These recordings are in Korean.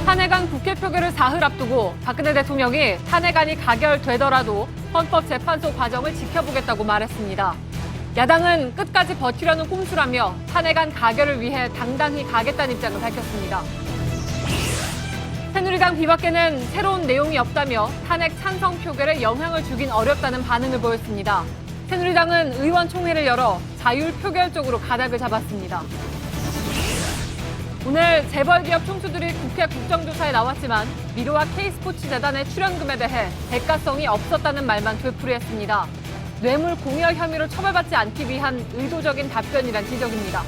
탄핵안 국회 표결을 사흘 앞두고 박근혜 대통령이 탄핵안이 가결되더라도 헌법재판소 과정을 지켜보겠다고 말했습니다. 야당은 끝까지 버티려는 꼼수라며 탄핵안 가결을 위해 당당히 가겠다는 입장을 밝혔습니다. 새누리당 비박계는 새로운 내용이 없다며 탄핵 찬성 표결에 영향을 주긴 어렵다는 반응을 보였습니다. 새누리당은 의원총회를 열어 자율표결적으로 가닥을 잡았습니다. 오늘 재벌기업 총수들이 국회 국정조사에 나왔지만 미르와 K스포츠재단의 출연금에 대해 대가성이 없었다는 말만 되풀이했습니다. 뇌물 공여 혐의로 처벌받지 않기 위한 의도적인 답변이란 지적입니다.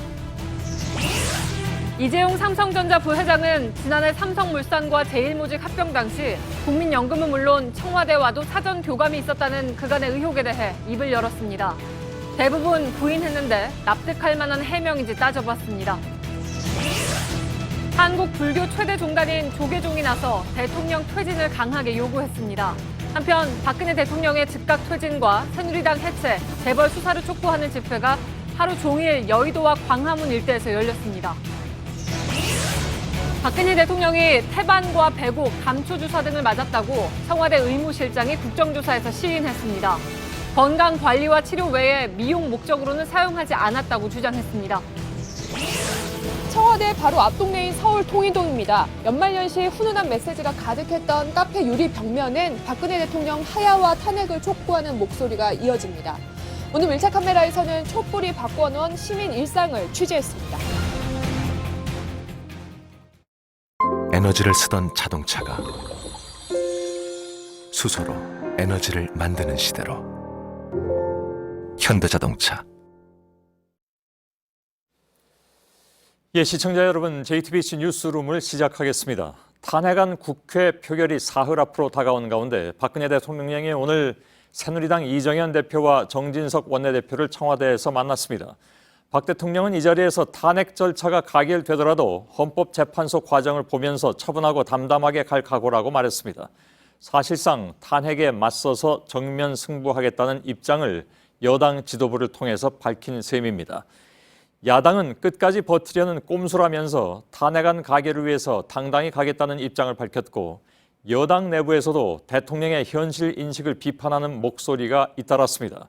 이재용 삼성전자 부회장은 지난해 삼성물산과 제일모직 합병 당시 국민연금은 물론 청와대와도 사전 교감이 있었다는 그간의 의혹에 대해 입을 열었습니다. 대부분 부인했는데 납득할 만한 해명인지 따져봤습니다. 한국 불교 최대 종단인 조계종이 나서 대통령 퇴진을 강하게 요구했습니다. 한편 박근혜 대통령의 즉각 퇴진과 새누리당 해체, 재벌 수사를 촉구하는 집회가 하루 종일 여의도와 광화문 일대에서 열렸습니다. 박근혜 대통령이 태반과 배곡, 감초주사 등을 맞았다고 청와대 의무실장이 국정조사에서 시인했습니다. 건강관리와 치료 외에 미용 목적으로는 사용하지 않았다고 주장했습니다. 청와대 바로 앞 동네인 서울 통인동입니다. 연말연시 훈훈한 메시지가 가득했던 카페 유리 벽면엔 박근혜 대통령 하야와 탄핵을 촉구하는 목소리가 이어집니다. 오늘 밀착 카메라에서는 촛불이 바꿔놓은 시민 일상을 취재했습니다. 에너지를 쓰던 자동차가 수소로 에너지를 만드는 시대로 현대자동차. 예, 시청자 여러분, JTBC 뉴스룸을 시작하겠습니다. 탄핵안 국회 표결이 사흘 앞으로 다가온 가운데 박근혜 대통령이 오늘 새누리당 이정현 대표와 정진석 원내대표를 청와대에서 만났습니다. 박 대통령은 이 자리에서 탄핵 절차가 가결되더라도 헌법재판소 과정을 보면서 차분하고 담담하게 갈 각오라고 말했습니다. 사실상 탄핵에 맞서서 정면 승부하겠다는 입장을 여당 지도부를 통해서 밝힌 셈입니다. 야당은 끝까지 버티려는 꼼수라면서 탄핵안 가결을 위해서 당당히 가겠다는 입장을 밝혔고 여당 내부에서도 대통령의 현실 인식을 비판하는 목소리가 잇따랐습니다.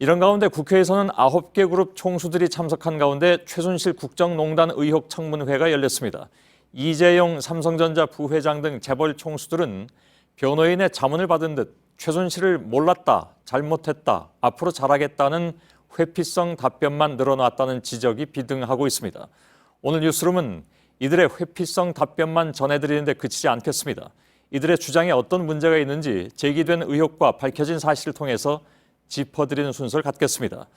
이런 가운데 국회에서는 9개 그룹 총수들이 참석한 가운데 최순실 국정농단 의혹 청문회가 열렸습니다. 이재용 삼성전자 부회장 등 재벌 총수들은 변호인의 자문을 받은 듯 최순실을 몰랐다, 잘못했다, 앞으로 잘하겠다는 회피성 답변만 늘어났다는 지적이 비등하고 있습니다. 오늘 뉴스룸은 이들의 회피성 답변만 전해드리는데 그치지 않겠습니다. 이들의 주장에 어떤 문제가 있는지 제기된 의혹과 밝혀진 사실을 통해서 짚어드리는 순서를 갖겠습니다.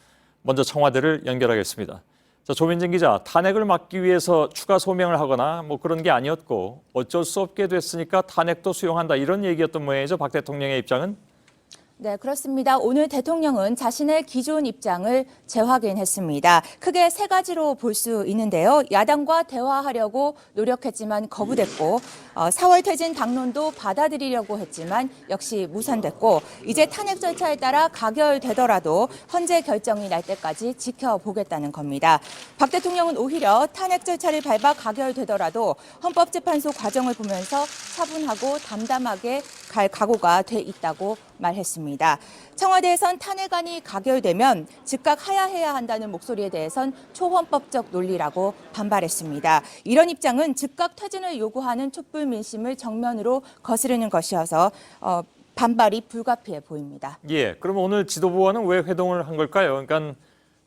먼저 청와대를 연결하겠습니다. 자, 조민진 기자, 탄핵을 막기 위해서 추가 소명을 하거나 그런 게 아니었고 어쩔 수 없게 됐으니까 탄핵도 수용한다 이런 얘기였던 모양이죠. 박 대통령의 입장은? 네, 그렇습니다. 오늘 대통령은 자신의 기존 입장을 재확인했습니다. 크게 세 가지로 볼 수 있는데요. 야당과 대화하려고 노력했지만 거부됐고 4월 퇴진 당론도 받아들이려고 했지만 역시 무산됐고 이제 탄핵 절차에 따라 가결되더라도 헌재 결정이 날 때까지 지켜보겠다는 겁니다. 박 대통령은 오히려 탄핵 절차를 밟아 가결되더라도 헌법재판소 과정을 보면서 차분하고 담담하게 갈 각오가 돼 있다고 말했습니다. 청와대에선 탄핵안이 가결되면 즉각 하야해야 한다는 목소리에 대해선 초헌법적 논리라고 반발했습니다. 이런 입장은 즉각 퇴진을 요구하는 촛불 민심을 정면으로 거스르는 것이어서 반발이 불가피해 보입니다. 예, 그럼 오늘 지도부와는 왜 회동을 한 걸까요? 그러니까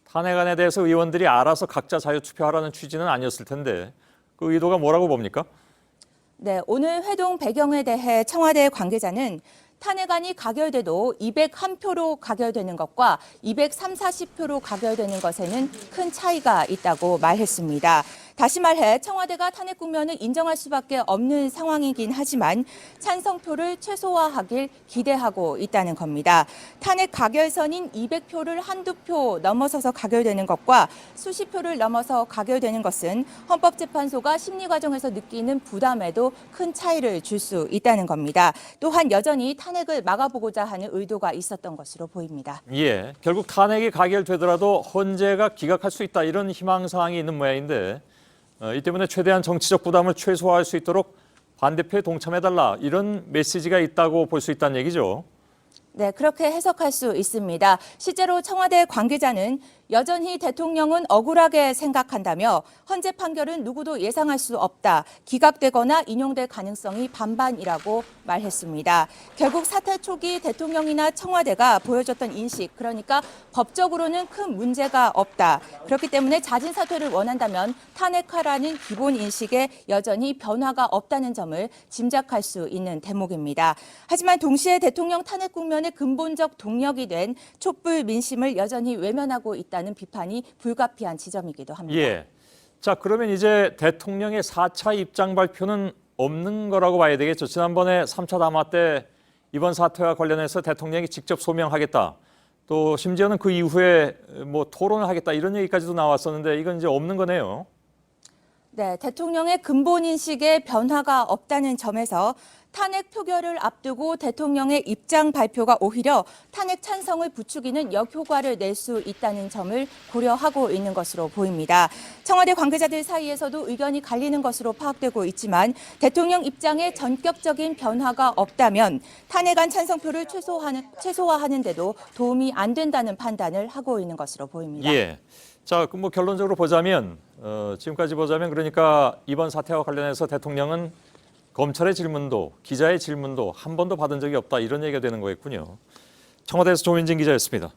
탄핵안에 대해서 의원들이 알아서 각자 자유투표하라는 취지는 아니었을 텐데 그 의도가 뭐라고 봅니까? 네, 오늘 회동 배경에 대해 청와대 관계자는 탄핵안이 가결돼도 201표로 가결되는 것과 230~240표로 가결되는 것에는 큰 차이가 있다고 말했습니다. 다시 말해 청와대가 탄핵 국면을 인정할 수밖에 없는 상황이긴 하지만 찬성표를 최소화하길 기대하고 있다는 겁니다. 탄핵 가결선인 200표를 한두 표 넘어서서 가결되는 것과 수십 표를 넘어서 가결되는 것은 헌법재판소가 심리 과정에서 느끼는 부담에도 큰 차이를 줄 수 있다는 겁니다. 또한 여전히 탄핵을 막아보고자 하는 의도가 있었던 것으로 보입니다. 예, 결국 탄핵이 가결되더라도 헌재가 기각할 수 있다 이런 희망사항이 있는 모양인데 이 때문에 최대한 정치적 부담을 최소화할 수 있도록 반대표에 동참해달라 이런 메시지가 있다고 볼 수 있다는 얘기죠. 네, 그렇게 해석할 수 있습니다. 실제로 청와대 관계자는 여전히 대통령은 억울하게 생각한다며 헌재 판결은 누구도 예상할 수 없다. 기각되거나 인용될 가능성이 반반이라고 말했습니다. 결국 사태 초기 대통령이나 청와대가 보여줬던 인식, 그러니까 법적으로는 큰 문제가 없다. 그렇기 때문에 자진 사퇴를 원한다면 탄핵하라는 기본 인식에 여전히 변화가 없다는 점을 짐작할 수 있는 대목입니다. 하지만 동시에 대통령 탄핵 국면의 근본적 동력이 된 촛불 민심을 여전히 외면하고 있다는 비판이 불가피한 지점이기도 합니다. 예. 자, 그러면 이제 대통령의 4차 입장 발표는 없는 거라고 봐야 되겠죠. 지난번에 3차 담화 때 이번 사태와 관련해서 대통령이 직접 소명하겠다. 또 심지어는 그 이후에 뭐 토론을 하겠다 이런 얘기까지도 나왔었는데 이건 이제 없는 거네요. 네, 대통령의 근본 인식에 변화가 없다는 점에서 탄핵 표결을 앞두고 대통령의 입장 발표가 오히려 탄핵 찬성을 부추기는 역효과를 낼 수 있다는 점을 고려하고 있는 것으로 보입니다. 청와대 관계자들 사이에서도 의견이 갈리는 것으로 파악되고 있지만 대통령 입장에 전격적인 변화가 없다면 탄핵안 찬성표를 최소화하는 데도 도움이 안 된다는 판단을 하고 있는 것으로 보입니다. 예. 자, 그럼 뭐 결론적으로 보자면 지금까지 보자면 그러니까 이번 사태와 관련해서 대통령은 검찰의 질문도 기자의 질문도 한 번도 받은 적이 없다 이런 얘기가 되는 거였군요. 청와대에서 조민진 기자였습니다.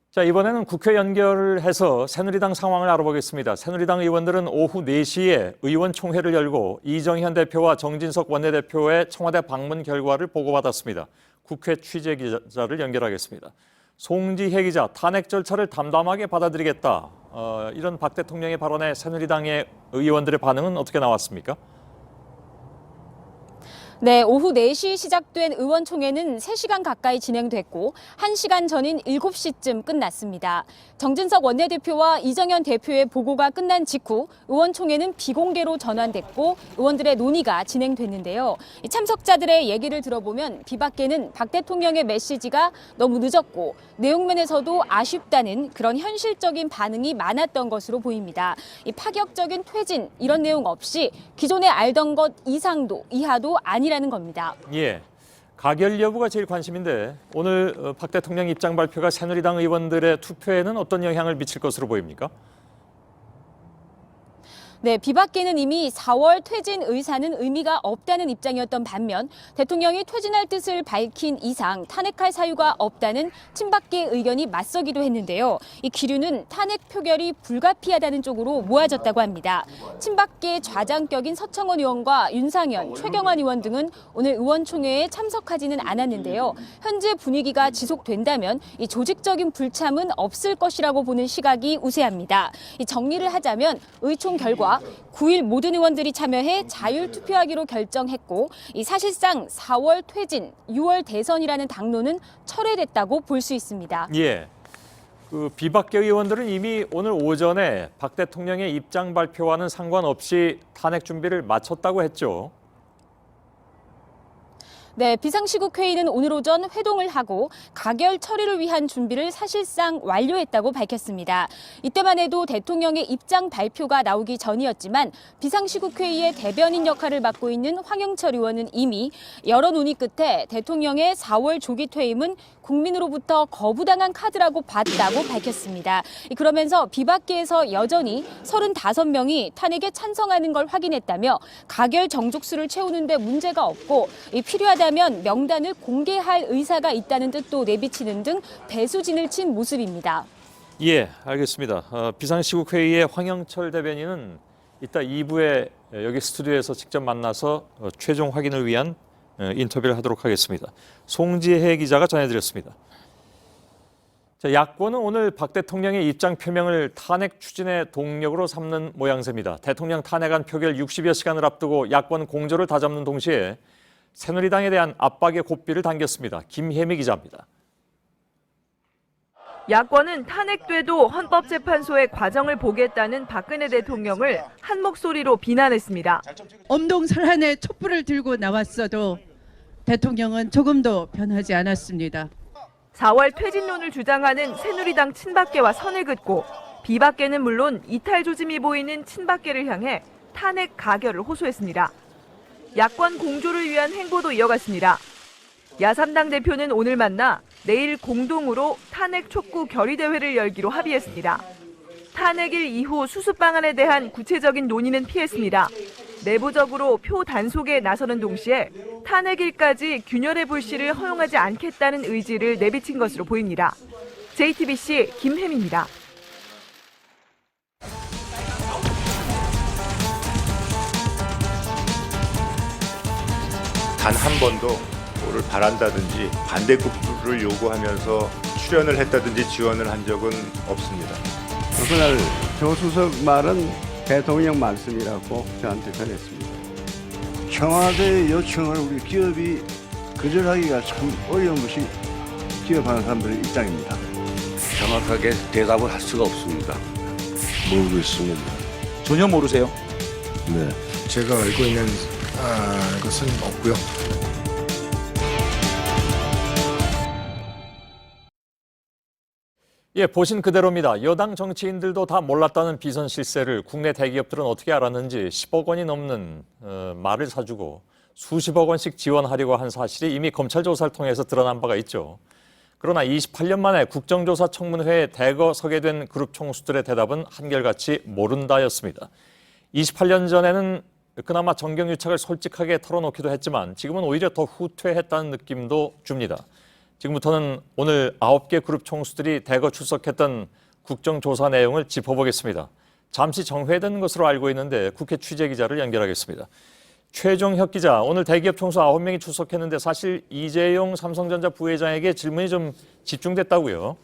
자, 이번에는 국회 연결을 해서 새누리당 상황을 알아보겠습니다. 새누리당 의원들은 오후 4시에 의원총회를 열고 이정현 대표와 정진석 원내대표의 청와대 방문 결과를 보고받았습니다. 국회 취재 기자를 연결하겠습니다. 송지혜 기자, 탄핵 절차를 담담하게 받아들이겠다. 이런 박 대통령의 발언에 새누리당의 의원들의 반응은 어떻게 나왔습니까? 네, 오후 4시 시작된 의원총회는 3시간 가까이 진행됐고 1시간 전인 7시쯤 끝났습니다. 정진석 원내대표와 이정현 대표의 보고가 끝난 직후 의원총회는 비공개로 전환됐고 의원들의 논의가 진행됐는데요. 참석자들의 얘기를 들어보면 비박계는 박 대통령의 메시지가 너무 늦었고 내용면에서도 아쉽다는 그런 현실적인 반응이 많았던 것으로 보입니다. 이 파격적인 퇴진 이런 내용 없이 기존에 알던 것 이상도 이하도 아니라는 겁니다. 예, 가결 여부가 제일 관심인데 오늘 박 대통령 입장 발표가 새누리당 의원들의 투표에는 어떤 영향을 미칠 것으로 보입니까? 네, 비박계는 이미 4월 퇴진 의사는 의미가 없다는 입장이었던 반면 대통령이 퇴진할 뜻을 밝힌 이상 탄핵할 사유가 없다는 친박계 의견이 맞서기도 했는데요. 이 기류는 탄핵 표결이 불가피하다는 쪽으로 모아졌다고 합니다. 친박계 좌장격인 서청원 의원과 윤상현, 최경환 의원 등은 오늘 의원총회에 참석하지는 않았는데요. 현재 분위기가 지속된다면 이 조직적인 불참은 없을 것이라고 보는 시각이 우세합니다. 이 정리를 하자면 의총 결과 9일 모든 의원들이 참여해 자율 투표하기로 결정했고 이 사실상 4월 퇴진, 6월 대선이라는 당론은 철회됐다고 볼 수 있습니다. 예, 그 비박계 의원들은 이미 오늘 오전에 박 대통령의 입장 발표와는 상관없이 탄핵 준비를 마쳤다고 했죠. 네, 비상시국회의는 오늘 오전 회동을 하고 가결 처리를 위한 준비를 사실상 완료했다고 밝혔습니다. 이때만 해도 대통령의 입장 발표가 나오기 전이었지만 비상시국회의의 대변인 역할을 맡고 있는 황영철 의원은 이미 여러 논의 끝에 대통령의 4월 조기 퇴임은 국민으로부터 거부당한 카드라고 봤다고 밝혔습니다. 그러면서 비박계에서 여전히 35명이 탄핵에 찬성하는 걸 확인했다며 가결 정족수를 채우는 데 문제가 없고 필요하다면 명단을 공개할 의사가 있다는 뜻도 내비치는 등 배수진을 친 모습입니다. 예, 알겠습니다. 비상시국회의의 황영철 대변인은 이따 2부에 여기 스튜디오에서 직접 만나서 최종 확인을 위한 인터뷰를 하도록 하겠습니다. 송지혜 기자가 전해드렸습니다. 자, 야권은 오늘 박 대통령의 입장 표명을 탄핵 추진의 동력으로 삼는 모양새입니다. 대통령 탄핵안 표결 60여 시간을 앞두고 야권 공조를 다잡는 동시에 새누리당에 대한 압박의 고삐를 당겼습니다. 김혜미 기자입니다. 야권은 탄핵돼도 헌법재판소의 과정을 보겠다는 박근혜 대통령을 한 목소리로 비난했습니다. 엄동설한에 촛불을 들고 나왔어도 대통령은 조금도 변하지 않았습니다. 4월 퇴진론을 주장하는 새누리당 친박계와 선을 긋고 비박계는 물론 이탈 조짐이 보이는 친박계를 향해 탄핵 가결을 호소했습니다. 야권 공조를 위한 행보도 이어갔습니다. 야3당 대표는 오늘 만나 내일 공동으로 탄핵 촉구 결의대회를 열기로 합의했습니다. 탄핵일 이후 수습 방안에 대한 구체적인 논의는 피했습니다. 내부적으로 표 단속에 나서는 동시에 탄핵일까지 균열의 불씨를 허용하지 않겠다는 의지를 내비친 것으로 보입니다. JTBC 김혜미입니다. 단 한 번도 뭐를 바란다든지 반대급부를 요구하면서 출연을 했다든지 지원을 한 적은 없습니다. 그날 조수석 말은 대통령 말씀이라고 저한테 전했습니다. 청와대 요청을 우리 기업이 거절하기가 참 어려운 것이 기업하는 사람들의 입장입니다. 정확하게 대답을 할 수가 없습니다. 모르겠습니다. 전혀 모르세요? 네, 제가 알고 있는 것은 없고요. 예, 보신 그대로입니다. 여당 정치인들도 다 몰랐다는 비선 실세를 국내 대기업들은 어떻게 알았는지 10억 원이 넘는 말을 사주고 수십억 원씩 지원하려고 한 사실이 이미 검찰 조사를 통해서 드러난 바가 있죠. 그러나 28년 만에 국정조사 청문회에 대거 서게 된 그룹 총수들의 대답은 한결같이 모른다였습니다. 28년 전에는 그나마 정경유착을 솔직하게 털어놓기도 했지만 지금은 오히려 더 후퇴했다는 느낌도 줍니다. 지금부터는 오늘 9개 그룹 총수들이 대거 출석했던 국정조사 내용을 짚어보겠습니다. 잠시 정회된 것으로 알고 있는데 국회 취재기자를 연결하겠습니다. 최종혁 기자, 오늘 대기업 총수 9명이 출석했는데 사실 이재용 삼성전자 부회장에게 질문이 좀 집중됐다고요?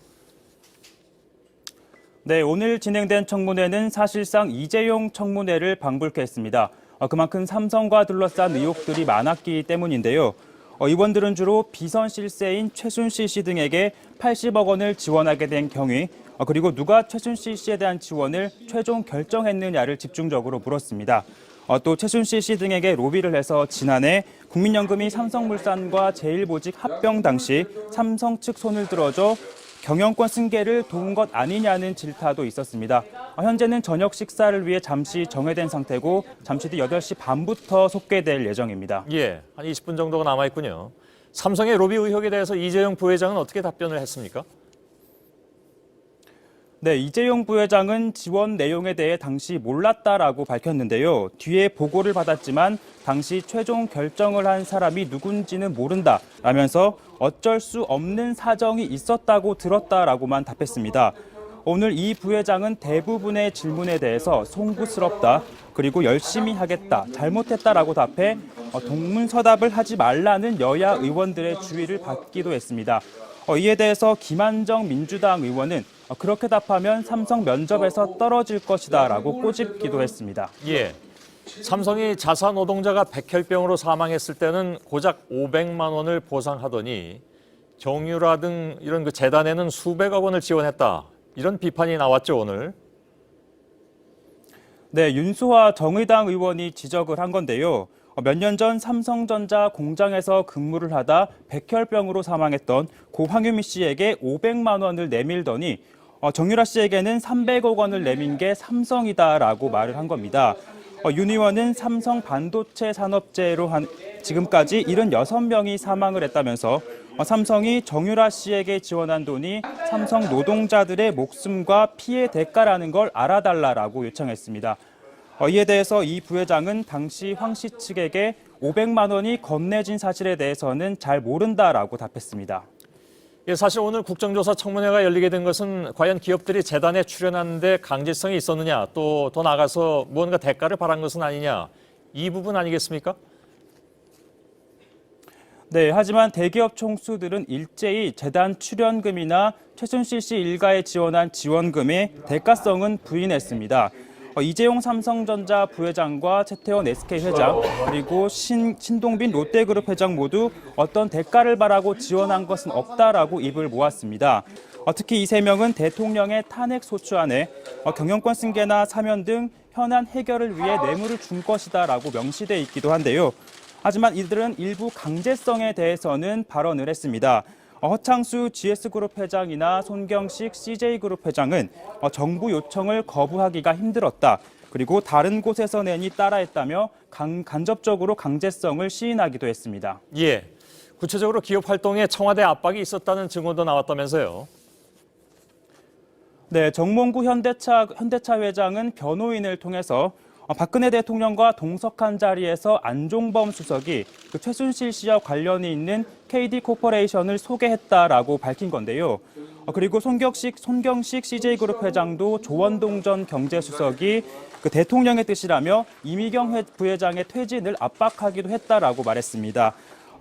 네, 오늘 진행된 청문회는 사실상 이재용 청문회를 방불케 했습니다. 그만큼 삼성과 둘러싼 의혹들이 많았기 때문인데요. 의원들은 주로 비선 실세인 최순실 씨 등에게 80억 원을 지원하게 된 경위, 그리고 누가 최순실 씨에 대한 지원을 최종 결정했느냐를 집중적으로 물었습니다. 또 최순실 씨 등에게 로비를 해서 지난해 국민연금이 삼성물산과 제일모직 합병 당시 삼성 측 손을 들어줘 경영권 승계를 도운 것 아니냐는 질타도 있었습니다. 현재는 저녁 식사를 위해 잠시 정회된 상태고 잠시 뒤 8시 반부터 속개될 예정입니다. 예, 한 20분 정도가 남아있군요. 삼성의 로비 의혹에 대해서 이재용 부회장은 어떻게 답변을 했습니까? 네, 이재용 부회장은 지원 내용에 대해 당시 몰랐다라고 밝혔는데요. 뒤에 보고를 받았지만 당시 최종 결정을 한 사람이 누군지는 모른다라면서 어쩔 수 없는 사정이 있었다고 들었다라고만 답했습니다. 오늘 이 부회장은 대부분의 질문에 대해서 송구스럽다, 그리고 열심히 하겠다, 잘못했다라고 답해 동문서답을 하지 말라는 여야 의원들의 주의를 받기도 했습니다. 이에 대해서 김한정 민주당 의원은 그렇게 답하면 삼성 면접에서 떨어질 것이다라고 꼬집기도 했습니다. 예, 삼성이 자사 노동자가 백혈병으로 사망했을 때는 고작 500만 원을 보상하더니 정유라 등 이런 그 재단에는 수백억 원을 지원했다. 이런 비판이 나왔죠, 오늘. 네, 윤수화 정의당 의원이 지적을 한 건데요. 몇 년 전 삼성전자 공장에서 근무를 하다 백혈병으로 사망했던 고 황유미 씨에게 500만 원을 내밀더니 정유라 씨에게는 300억 원을 내민 게 삼성이다라고 말을 한 겁니다. 윤 의원은 삼성 반도체 산업재해로 지금까지 76명이 사망을 했다면서 삼성이 정유라 씨에게 지원한 돈이 삼성 노동자들의 목숨과 피해 대가라는 걸 알아달라라고 요청했습니다. 이에 대해서 이 부회장은 당시 황 씨 측에게 500만 원이 건네진 사실에 대해서는 잘 모른다라고 답했습니다. 예, 사실 오늘 국정조사 청문회가 열리게 된 것은 과연 기업들이 재단에 출연하는데 강제성이 있었느냐, 또 더 나아가서 무언가 대가를 바란 것은 아니냐, 이 부분 아니겠습니까? 네, 하지만 대기업 총수들은 일제히 재단 출연금이나 최순실 씨 일가에 지원한 지원금의 대가성은 부인했습니다. 이재용 삼성전자 부회장과 최태원 SK 회장, 그리고 신동빈 롯데그룹 회장 모두 어떤 대가를 바라고 지원한 것은 없다라고 입을 모았습니다. 특히 이 세 명은 대통령의 탄핵 소추안에 경영권 승계나 사면 등 현안 해결을 위해 뇌물을 준 것이다라고 명시돼 있기도 한데요. 하지만 이들은 일부 강제성에 대해서는 발언을 했습니다. 허창수 GS그룹 회장이나 손경식 CJ그룹 회장은 정부 요청을 거부하기가 힘들었다. 그리고 다른 곳에서 낸이 따라했다며 간접적으로 강제성을 시인하기도 했습니다. 예, 구체적으로 기업 활동에 청와대 압박이 있었다는 증언도 나왔다면서요. 네, 정몽구 현대차 회장은 변호인을 통해서 박근혜 대통령과 동석한 자리에서 안종범 수석이 그 최순실 씨와 관련이 있는 KD 코퍼레이션을 소개했다라고 밝힌 건데요. 그리고 손경식 CJ그룹 회장도 조원동 전 경제수석이 그 대통령의 뜻이라며 이미경 부회장의 퇴진을 압박하기도 했다라고 말했습니다.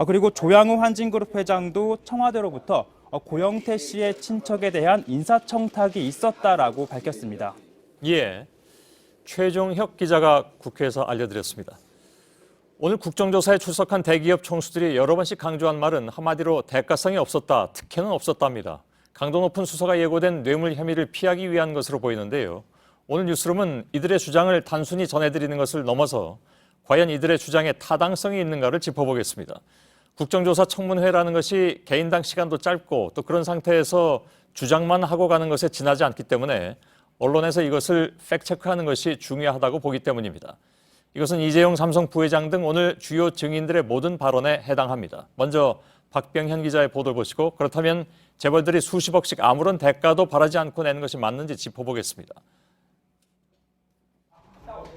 그리고 조양호 한진그룹 회장도 청와대로부터 고영태 씨의 친척에 대한 인사청탁이 있었다라고 밝혔습니다. 예, 최종혁 기자가 국회에서 알려드렸습니다. 오늘 국정조사에 출석한 대기업 총수들이 여러 번씩 강조한 말은 한마디로 대가성이 없었다, 특혜는 없었답니다. 강도 높은 수사가 예고된 뇌물 혐의를 피하기 위한 것으로 보이는데요. 오늘 뉴스룸은 이들의 주장을 단순히 전해드리는 것을 넘어서 과연 이들의 주장에 타당성이 있는가를 짚어보겠습니다. 국정조사 청문회라는 것이 개인당 시간도 짧고 또 그런 상태에서 주장만 하고 가는 것에 지나지 않기 때문에 언론에서 이것을 팩트체크하는 것이 중요하다고 보기 때문입니다. 이것은 이재용 삼성 부회장 등 오늘 주요 증인들의 모든 발언에 해당합니다. 먼저 박병현 기자의 보도를 보시고 그렇다면 재벌들이 수십억씩 아무런 대가도 바라지 않고 낸 것이 맞는지 짚어보겠습니다.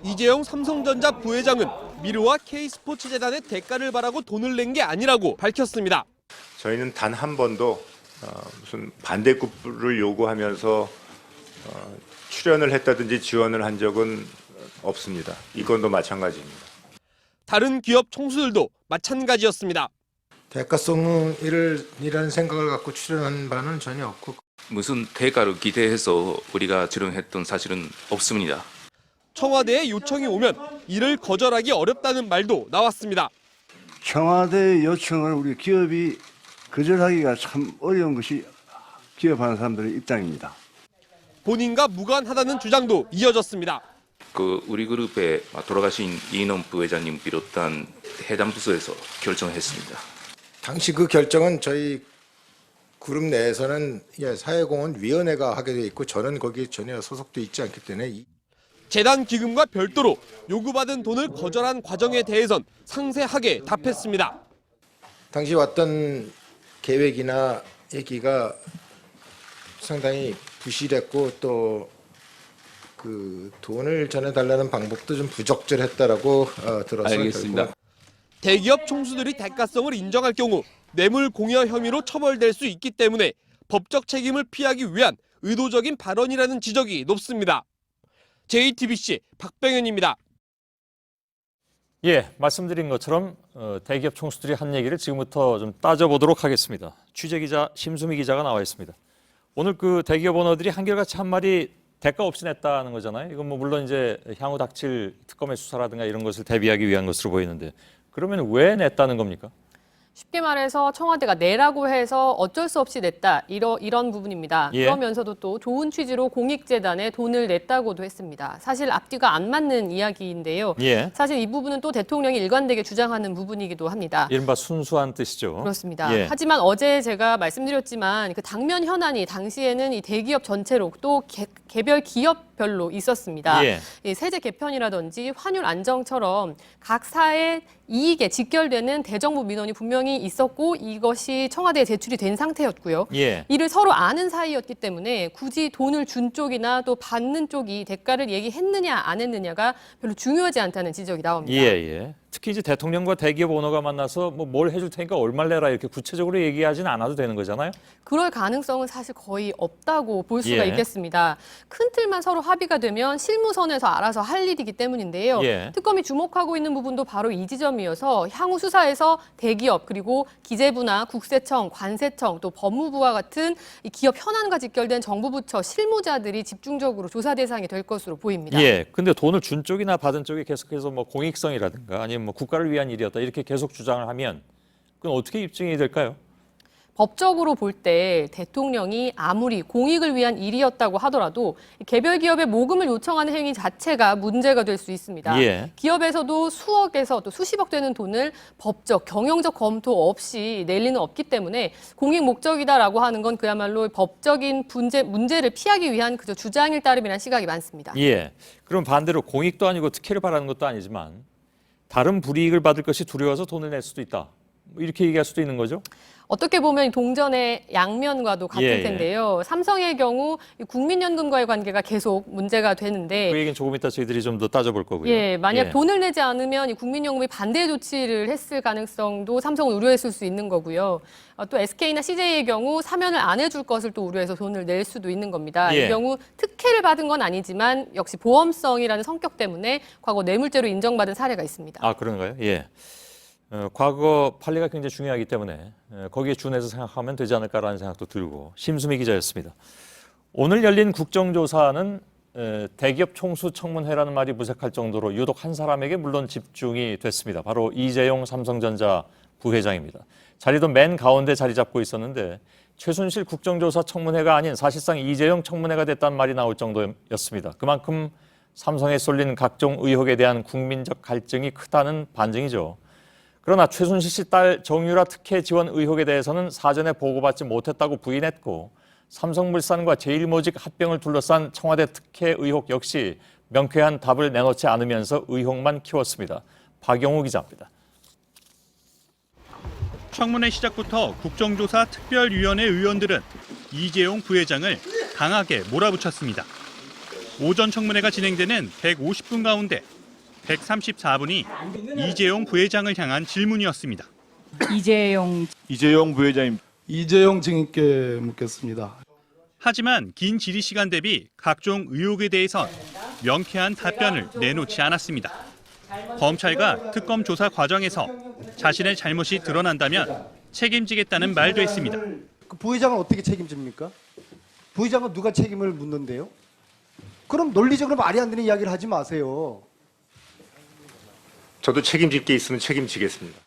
이재용 삼성전자 부회장은 미르와 K스포츠재단의 대가를 바라고 돈을 낸 게 아니라고 밝혔습니다. 저희는 단 한 번도 무슨 반대급부를 요구하면서 출연을 했다든지 지원을 한 적은 없습니다. 이건도 마찬가지입니다. 다른 기업 총수들도 마찬가지였습니다. 대가성이라는 생각을 갖고 출연한 바는 전혀 없고 무슨 대가를 기대해서 우리가 출연했던 사실은 없습니다. 청와대에 요청이 오면 이를 거절하기 어렵다는 말도 나왔습니다. 청와대 요청을 우리 기업이 거절하기가 참 어려운 것이 기업하는 사람들의 입장입니다. 본인과 무관하다는 주장도 이어졌습니다. 우리 그룹에 돌아가신 이인원 부회장님 비롯한 해당 부서에서 결정했습니다. 당시 그 결정은 저희 그룹 내에서는 사회공헌위원회가 하게 돼 있고 저는 거기에 전혀 소속돼 있지 않기 때문에 재단 기금과 별도로 요구받은 돈을 거절한 과정에 대해선 상세하게 답했습니다. 당시 왔던 계획이나 얘기가 상당히 부실했고 또 그 돈을 전해달라는 방법도 좀 부적절했다라고 들어서 알겠습니다. 대기업 총수들이 대가성을 인정할 경우 뇌물 공여 혐의로 처벌될 수 있기 때문에 법적 책임을 피하기 위한 의도적인 발언이라는 지적이 높습니다. JTBC 박병현입니다. 예, 말씀드린 것처럼 대기업 총수들이 한 얘기를 지금부터 좀 따져보도록 하겠습니다. 취재기자 심수미 기자가 나와 있습니다. 오늘 그 대기업 오너들이 한결같이 한 말이 대가 없이 냈다는 거잖아요. 이건 뭐 물론 이제 향후 닥칠 특검의 수사라든가 이런 것을 대비하기 위한 것으로 보이는데 그러면 왜 냈다는 겁니까? 쉽게 말해서 청와대가 내라고 해서 어쩔 수 없이 냈다 이런 부분입니다. 예. 그러면서도 또 좋은 취지로 공익재단에 돈을 냈다고도 했습니다. 사실 앞뒤가 안 맞는 이야기인데요. 예. 사실 이 부분은 또 대통령이 일관되게 주장하는 부분이기도 합니다. 이른바 순수한 뜻이죠. 그렇습니다. 예. 하지만 어제 제가 말씀드렸지만 그 당면 현안이 당시에는 이 대기업 전체로 또 개별 기업별로 있었습니다. 예. 이 세제 개편이라든지 환율 안정처럼 각 사의 이익에 직결되는 대정부 민원이 분명히 있었고 이것이 청와대에 제출이 된 상태였고요. 예. 이를 서로 아는 사이였기 때문에 굳이 돈을 준 쪽이나 또 받는 쪽이 대가를 얘기했느냐 안 했느냐가 별로 중요하지 않다는 지적이 나옵니다. 예. 특히 이제 대통령과 대기업 오너가 만나서 뭐 뭘 해줄 테니까 얼마를 내라 이렇게 구체적으로 얘기하지는 않아도 되는 거잖아요. 그럴 가능성은 사실 거의 없다고 볼 수가 예. 있겠습니다. 큰 틀만 서로 합의가 되면 실무선에서 알아서 할 일이기 때문인데요. 예. 특검이 주목하고 있는 부분도 바로 이 지점이어서 향후 수사에서 대기업 그리고 기재부나 국세청, 관세청 또 법무부와 같은 이 기업 현안과 직결된 정부 부처 실무자들이 집중적으로 조사 대상이 될 것으로 보입니다. 예. 근데 돈을 준 쪽이나 받은 쪽이 계속해서 뭐 공익성이라든가 아니면 뭐 국가를 위한 일이었다 이렇게 계속 주장을 하면 그건 어떻게 입증이 될까요? 법적으로 볼 때 대통령이 아무리 공익을 위한 일이었다고 하더라도 개별 기업에 모금을 요청하는 행위 자체가 문제가 될 수 있습니다. 예. 기업에서도 수억에서 또 수십억 되는 돈을 법적, 경영적 검토 없이 낼 리는 없기 때문에 공익 목적이다라고 하는 건 그야말로 법적인 문제를 피하기 위한 그저 주장일 따름이라는 시각이 많습니다. 예. 그럼 반대로 공익도 아니고 특혜를 바라는 것도 아니지만 다른 불이익을 받을 것이 두려워서 돈을 낼 수도 있다. 이렇게 얘기할 수도 있는 거죠? 어떻게 보면 동전의 양면과도 같을 예, 예. 텐데요. 삼성의 경우 국민연금과의 관계가 계속 문제가 되는데 그 얘기는 조금 이따 저희들이 좀 더 따져볼 거고요. 예, 만약 예. 돈을 내지 않으면 이 국민연금이 반대 조치를 했을 가능성도 삼성은 우려했을 수 있는 거고요. 또 SK나 CJ의 경우 사면을 안 해줄 것을 또 우려해서 돈을 낼 수도 있는 겁니다. 예. 이 경우 특혜를 받은 건 아니지만 역시 보험성이라는 성격 때문에 과거 뇌물죄로 인정받은 사례가 있습니다. 아, 그런가요? 예. 과거 판례가 굉장히 중요하기 때문에 거기에 준해서 생각하면 되지 않을까라는 생각도 들고 심수미 기자였습니다. 오늘 열린 국정조사는 대기업 총수 청문회라는 말이 무색할 정도로 유독 한 사람에게 물론 집중이 됐습니다. 바로 이재용 삼성전자 부회장입니다. 자리도 맨 가운데 자리 잡고 있었는데 최순실 국정조사 청문회가 아닌 사실상 이재용 청문회가 됐다는 말이 나올 정도였습니다. 그만큼 삼성에 쏠린 각종 의혹에 대한 국민적 갈증이 크다는 반증이죠. 그러나 최순실 씨 딸 정유라 특혜 지원 의혹에 대해서는 사전에 보고받지 못했다고 부인했고 삼성물산과 제일모직 합병을 둘러싼 청와대 특혜 의혹 역시 명쾌한 답을 내놓지 않으면서 의혹만 키웠습니다. 박영우 기자입니다. 청문회 시작부터 국정조사 특별위원회 의원들은 이재용 부회장을 강하게 몰아붙였습니다. 오전 청문회가 진행되는 150분 가운데 134분이 이재용 부회장을 향한 질문이었습니다. 이재용 부회장님. 이재용 증인께 묻겠습니다. 하지만 긴 질의 시간 대비 각종 의혹에 대해선 명쾌한 답변을 내놓지 않았습니다. 검찰과 특검 조사 과정에서 자신의 잘못이 드러난다면 책임지겠다는 말도 했습니다. 그 부회장은 어떻게 책임집니까? 부회장은 누가 책임을 묻는데요? 그럼 논리적으로 말이 안 되는 이야기를 하지 마세요. 저도 책임질 게 있으면 책임지겠습니다.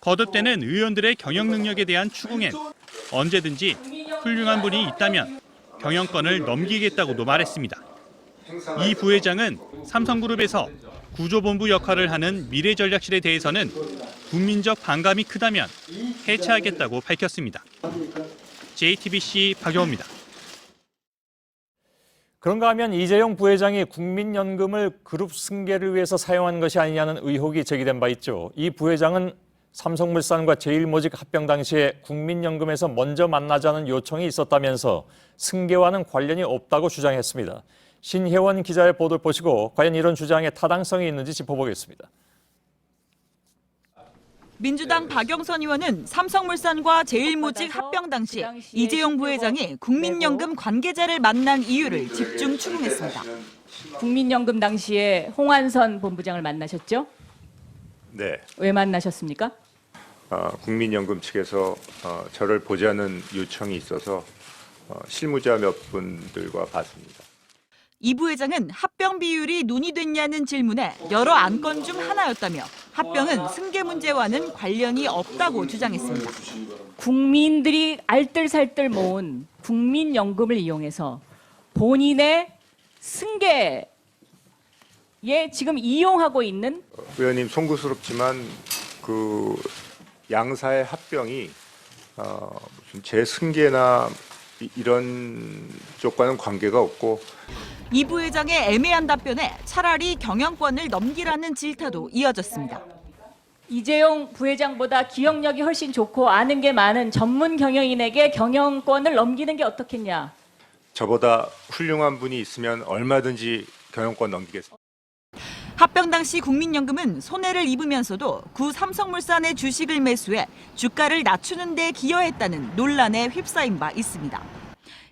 거듭되는 의원들의 경영 능력에 대한 추궁엔 언제든지 훌륭한 분이 있다면 경영권을 넘기겠다고도 말했습니다. 이 부회장은 삼성그룹에서 구조본부 역할을 하는 미래전략실에 대해서는 국민적 반감이 크다면 해체하겠다고 밝혔습니다. JTBC 박영호입니다. 그런가 하면 이재용 부회장이 국민연금을 그룹 승계를 위해서 사용한 것이 아니냐는 의혹이 제기된 바 있죠. 이 부회장은 삼성물산과 제일모직 합병 당시에 국민연금에서 먼저 만나자는 요청이 있었다면서 승계와는 관련이 없다고 주장했습니다. 신혜원 기자의 보도를 보시고 과연 이런 주장에 타당성이 있는지 짚어보겠습니다. 민주당 박영선 의원은 삼성물산과 제일모직 합병 당시 이재용 부회장이 국민연금 관계자를 만난 이유를 집중 추궁했습니다. 국민연금 당시에 홍한선 본부장을 만나셨죠? 네. 왜 만나셨습니까? 국민연금 측에서 저를 보자는 요청이 있어서 실무자 몇 분들과 봤습니다. 이 부회장은 합병 비율이 논의됐냐는 질문에 여러 안건 중 하나였다며 합병은 승계 문제와는 관련이 없다고 주장했습니다. 국민들이 알뜰살뜰 모은 국민연금을 이용해서 본인의 승계에 지금 이용하고 있는 의원님 송구스럽지만 그 양사의 합병이 무슨 제 승계나 이런 쪽과는 관계가 없고 이 부회장의 애매한 답변에 차라리 경영권을 넘기라는 질타도 이어졌습니다. 이재용 부회장보다 기억력이 훨씬 좋고 아는 게 많은 전문 경영인에게 경영권을 넘기는 게 어떻겠냐. 저보다 훌륭한 분이 있으면 얼마든지 경영권 넘기겠습니다. 합병 당시 국민연금은 손해를 입으면서도 구 삼성물산의 주식을 매수해 주가를 낮추는 데 기여했다는 논란에 휩싸인 바 있습니다.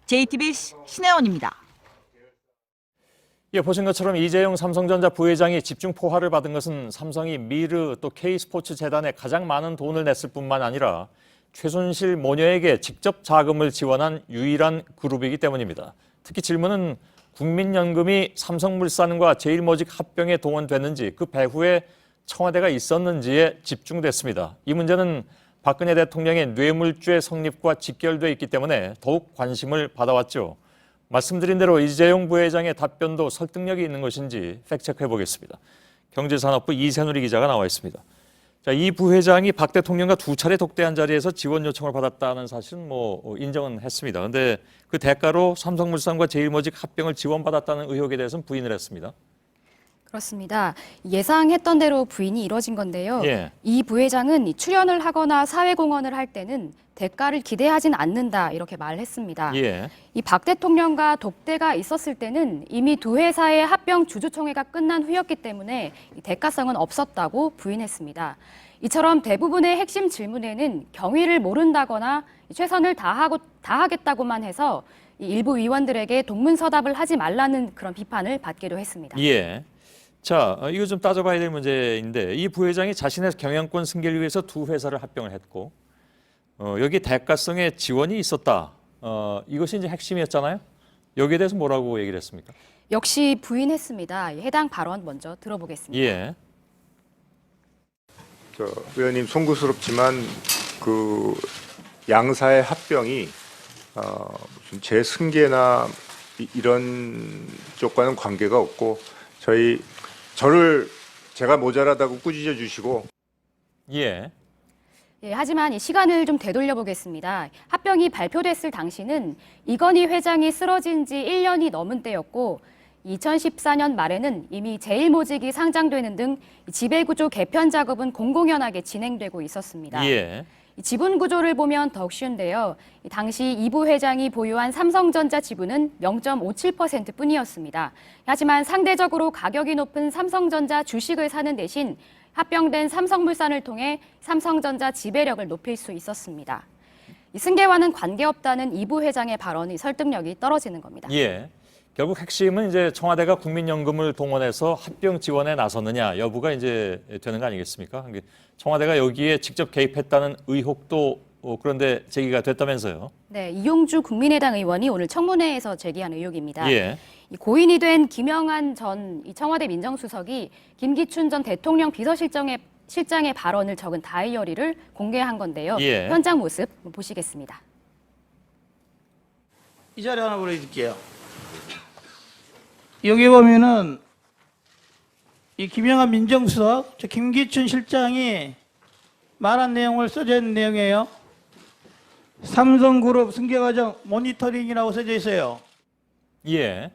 JTBC 신혜원입니다. 예, 보신 것처럼 이재용 삼성전자 부회장이 집중 포화를 받은 것은 삼성이 미르 또 K스포츠 재단에 가장 많은 돈을 냈을 뿐만 아니라 최순실 모녀에게 직접 자금을 지원한 유일한 그룹이기 때문입니다. 특히 질문은 국민연금이 삼성물산과 제일모직 합병에 동원됐는지 그 배후에 청와대가 있었는지에 집중됐습니다. 이 문제는 박근혜 대통령의 뇌물죄 성립과 직결돼 있기 때문에 더욱 관심을 받아왔죠. 말씀드린 대로 이재용 부회장의 답변도 설득력이 있는 것인지 팩트체크해 보겠습니다. 경제산업부 이세누리 기자가 나와 있습니다. 자, 이 부회장이 박 대통령과 두 차례 독대한 자리에서 지원 요청을 받았다는 사실은 인정은 했습니다. 그런데 그 대가로 삼성물산과 제일모직 합병을 지원받았다는 의혹에 대해서는 부인을 했습니다. 그렇습니다. 예상했던 대로 부인이 이뤄진 건데요. 예. 이 부회장은 출연을 하거나 사회공헌을 할 때는 대가를 기대하진 않는다 이렇게 말했습니다. 예. 이 박 대통령과 독대가 있었을 때는 이미 두 회사의 합병 주주총회가 끝난 후였기 때문에 이 대가성은 없었다고 부인했습니다. 이처럼 대부분의 핵심 질문에는 경위를 모른다거나 최선을 다하겠다고만 해서 이 일부 위원들에게 동문서답을 하지 말라는 그런 비판을 받기도 했습니다. 예. 자, 이거 좀 따져봐야 될 문제인데 이 부회장이 자신의 경영권 승계를 위해서 두 회사를 합병을 했고 여기 대가성의 지원이 있었다. 이것이 이제 핵심이었잖아요. 여기에 대해서 뭐라고 얘기를 했습니까? 역시 부인했습니다. 해당 발언 먼저 들어보겠습니다. 예. 의원님 송구스럽지만 그 양사의 합병이 무슨 제 승계나 이런 쪽과는 관계가 없고 제가 모자라다고 꾸짖어 주시고. 예. 예, 하지만 이 시간을 좀 되돌려 보겠습니다. 합병이 발표됐을 당시는 이건희 회장이 쓰러진 지 1년이 넘은 때였고 2014년 말에는 이미 제일모직이 상장되는 등 지배구조 개편 작업은 공공연하게 진행되고 있었습니다. 예. 지분 구조를 보면 더욱 쉬운데요. 당시 이 부회장이 보유한 삼성전자 지분은 0.57% 뿐이었습니다. 하지만 상대적으로 가격이 높은 삼성전자 주식을 사는 대신 합병된 삼성물산을 통해 삼성전자 지배력을 높일 수 있었습니다. 이 승계와는 관계없다는 이 부회장의 발언이 설득력이 떨어지는 겁니다. 예. 결국 핵심은 이제 청와대가 국민연금을 동원해서 합병 지원에 나섰느냐 여부가 이제 되는 거 아니겠습니까? 청와대가 여기에 직접 개입했다는 의혹도 그런데 제기가 됐다면서요? 네, 이용주 국민의당 의원이 오늘 청문회에서 제기한 의혹입니다. 예. 고인이 된 김영한 전 청와대 민정수석이 김기춘 전 대통령 비서실장의 발언을 적은 다이어리를 공개한 건데요. 예. 현장 모습 보시겠습니다. 이 자료 하나 보여드릴게요. 여기 보면은 이 김영한 민정수석, 김기춘 실장이 말한 내용을 써져 있는 내용이에요. 삼성그룹 승계 과정 모니터링이라고 써져 있어요. 예.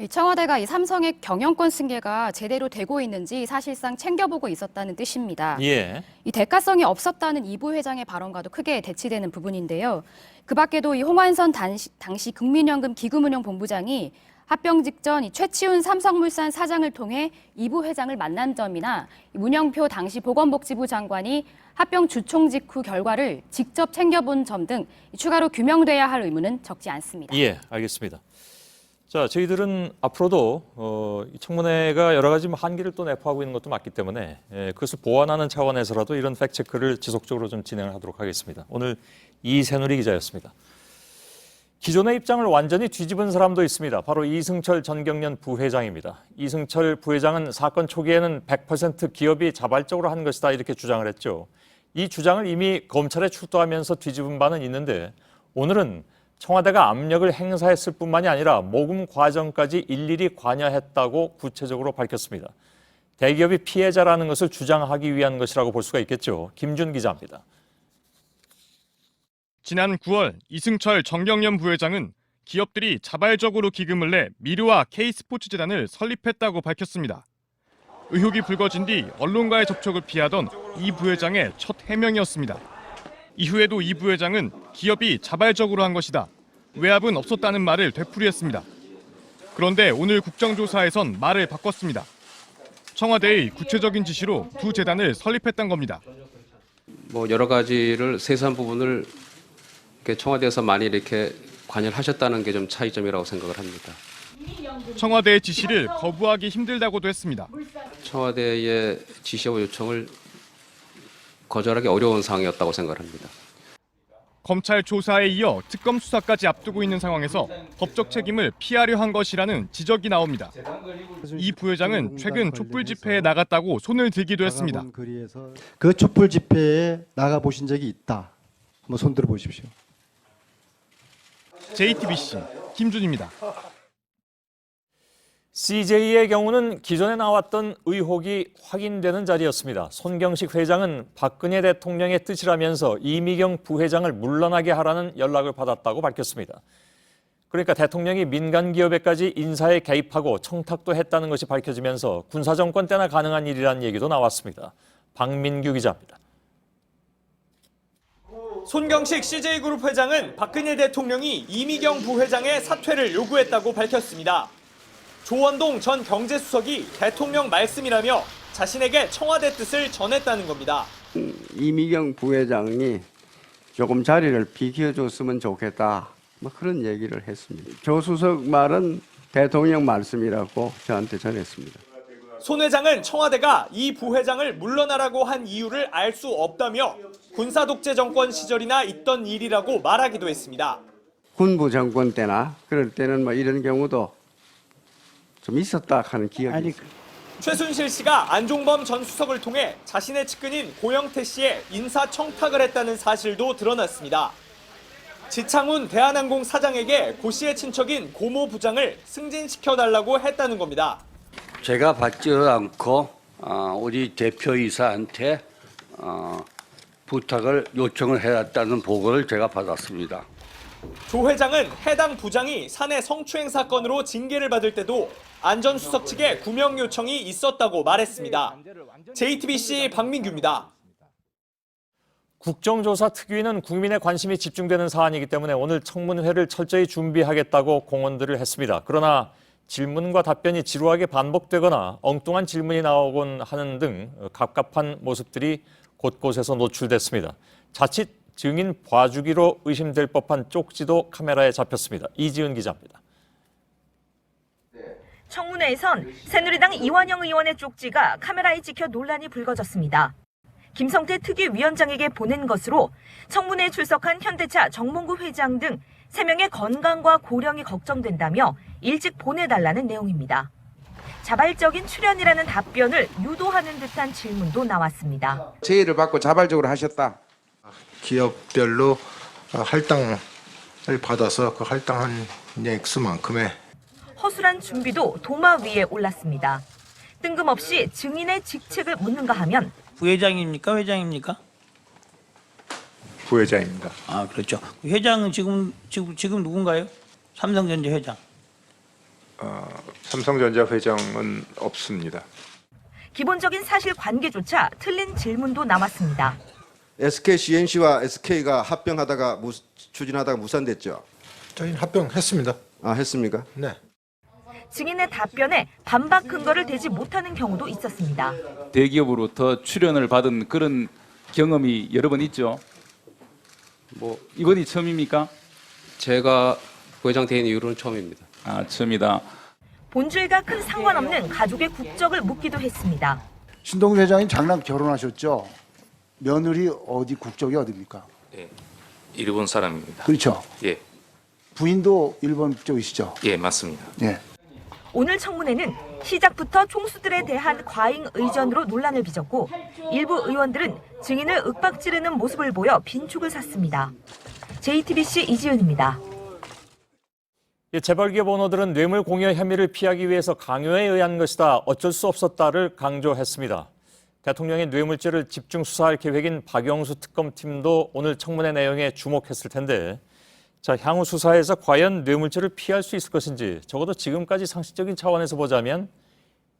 청와대가 이 삼성의 경영권 승계가 제대로 되고 있는지 사실상 챙겨보고 있었다는 뜻입니다. 예. 이 대가성이 없었다는 이 부회장의 발언과도 크게 대치되는 부분인데요. 그 밖에도 이 홍완선 당시 국민연금 기금운용본부장이 합병 직전 최치훈 삼성물산 사장을 통해 이 부회장을 만난 점이나 문영표 당시 보건복지부 장관이 합병 주총 직후 결과를 직접 챙겨본 점 등 추가로 규명돼야 할 의무는 적지 않습니다. 예, 알겠습니다. 자, 저희들은 앞으로도 청문회가 여러 가지 한계를 또 내포하고 있는 것도 맞기 때문에 그것을 보완하는 차원에서라도 이런 팩트체크를 지속적으로 좀 진행을 하도록 하겠습니다. 오늘 이세누리 기자였습니다. 기존의 입장을 완전히 뒤집은 사람도 있습니다. 바로 이승철 전경련 부회장입니다. 이승철 부회장은 사건 초기에는 100% 기업이 자발적으로 한 것이다 이렇게 주장을 했죠. 이 주장을 이미 검찰에 출두하면서 뒤집은 바는 있는데 오늘은 청와대가 압력을 행사했을 뿐만이 아니라 모금 과정까지 일일이 관여했다고 구체적으로 밝혔습니다. 대기업이 피해자라는 것을 주장하기 위한 것이라고 볼 수가 있겠죠. 김준 기자입니다. 지난 9월 이승철 전경련 부회장은 기업들이 자발적으로 기금을 내 미르와 K스포츠재단을 설립했다고 밝혔습니다. 의혹이 불거진 뒤 언론과의 접촉을 피하던 이 부회장의 첫 해명이었습니다. 이후에도 이 부회장은 기업이 자발적으로 한 것이다. 외압은 없었다는 말을 되풀이했습니다. 그런데 오늘 국정조사에선 말을 바꿨습니다. 청와대의 구체적인 지시로 두 재단을 설립했던 겁니다. 여러 가지를 세세한 부분을 청와대에서 많이 이렇게 관여를 하셨다는 게 좀 차이점이라고 생각을 합니다. 청와대의 지시를 거부하기 힘들다고도 했습니다. 청와대의 지시와 요청을 거절하기 어려운 상황이었다고 생각합니다. 검찰 조사에 이어 특검 수사까지 앞두고 있는 상황에서 법적 책임을 피하려 한 것이라는 지적이 나옵니다. 이 부회장은 최근 촛불 집회에 나갔다고 손을 들기도 했습니다. 그 촛불 집회에 나가 보신 적이 있다. 한번 손 들어 보십시오. JTBC 김준입니다. CJ의 경우는 기존에 나왔던 의혹이 확인되는 자리였습니다. 손경식 회장은 박근혜 대통령의 뜻이라면서 이미경 부회장을 물러나게 하라는 연락을 받았다고 밝혔습니다. 그러니까 대통령이 민간 기업에까지 인사에 개입하고 청탁도 했다는 것이 밝혀지면서 군사정권 때나 가능한 일이라는 얘기도 나왔습니다. 박민규 기자입니다. 손경식 CJ그룹 회장은 박근혜 대통령이 이미경 부회장의 사퇴를 요구했다고 밝혔습니다. 조원동 전 경제수석이 대통령 말씀이라며 자신에게 청와대 뜻을 전했다는 겁니다. 이미경 부회장이 조금 자리를 비켜줬으면 좋겠다. 뭐 그런 얘기를 했습니다. 조 수석 말은 대통령 말씀이라고 저한테 전했습니다. 손 회장은 청와대가 이 부회장을 물러나라고 한 이유를 알 수 없다며 군사독재 정권 시절이나 있던 일이라고 말하기도 했습니다. 군부 정권 때나 그럴 때는 뭐 이런 경우도 좀 있었다 하는 기억이 있습니다. 최순실 씨가 안종범 전 수석을 통해 자신의 측근인 고영태 씨의 인사 청탁을 했다는 사실도 드러났습니다. 지창훈 대한항공 사장에게 고 씨의 친척인 고모 부장을 승진시켜달라고 했다는 겁니다. 제가 받지 않고 우리 대표이사한테 부탁을 요청을 해왔다는 보고를 제가 받았습니다. 조 회장은 해당 부장이 사내 성추행 사건으로 징계를 받을 때도 안 전 수석 측에 구명 요청이 있었다고 말했습니다. JTBC 박민규입니다. 국정조사 특위는 국민의 관심이 집중되는 사안이기 때문에 오늘 청문회를 철저히 준비하겠다고 공언들을 했습니다. 그러나 질문과 답변이 지루하게 반복되거나 엉뚱한 질문이 나오곤 하는 등 갑갑한 모습들이 곳곳에서 노출됐습니다. 자칫 증인 봐주기로 의심될 법한 쪽지도 카메라에 잡혔습니다. 이지은 기자입니다. 청문회에선 새누리당 이완영 의원의 쪽지가 카메라에 찍혀 논란이 불거졌습니다. 김성태 특위위원장에게 보낸 것으로 청문회에 출석한 현대차 정몽구 회장 등 3명의 건강과 고령이 걱정된다며 일찍 보내달라는 내용입니다. 자발적인 출연이라는 답변을 유도하는 듯한 질문도 나왔습니다. 제의를 받고 자발적으로 하셨다. 기업별로 할당을 받아서 그 할당한 액수만큼의 허술한 준비도 도마 위에 올랐습니다. 뜬금없이 증인의 직책을 묻는가 하면 부회장입니까? 회장입니까? 부회장입니다. 아, 그렇죠. 회장은 지금 누군가요? 삼성전자 회장. 삼성전자 회장은 없습니다. 기본적인 사실관계조차 틀린 질문도 나왔습니다. SK CNC와 SK가 합병하다가 추진하다가 무산됐죠? 저희는 합병했습니다. 아, 했습니까? 네. 증인의 답변에 반박 근거를 대지 못하는 경우도 있었습니다. 대기업으로부터 출연을 받은 그런 경험이 여러 번 있죠. 뭐 이번이 처음입니까? 제가 부회장 된 이후로는 처음입니다. 아, 처음이다. 본주의가 큰 상관없는 가족의 국적을 묻기도 했습니다. 신동엽 회장이 장남 결혼하셨죠? 며느리 어디 국적이 어디입니까? 예, 일본 사람입니다. 그렇죠. 예, 부인도 일본 국적이시죠? 예, 맞습니다. 예. 오늘 청문회는 시작부터 총수들에 대한 과잉 의전으로 논란을 빚었고 일부 의원들은 증인을 윽박지르는 모습을 보여 빈축을 샀습니다. JTBC 이지은입니다. 재벌기업 오너들은 뇌물 공여 혐의를 피하기 위해서 강요에 의한 것이다. 어쩔 수 없었다를 강조했습니다. 대통령의 뇌물죄를 집중 수사할 계획인 박영수 특검팀도 오늘 청문회 내용에 주목했을 텐데 자, 향후 수사에서 과연 뇌물죄를 피할 수 있을 것인지 적어도 지금까지 상식적인 차원에서 보자면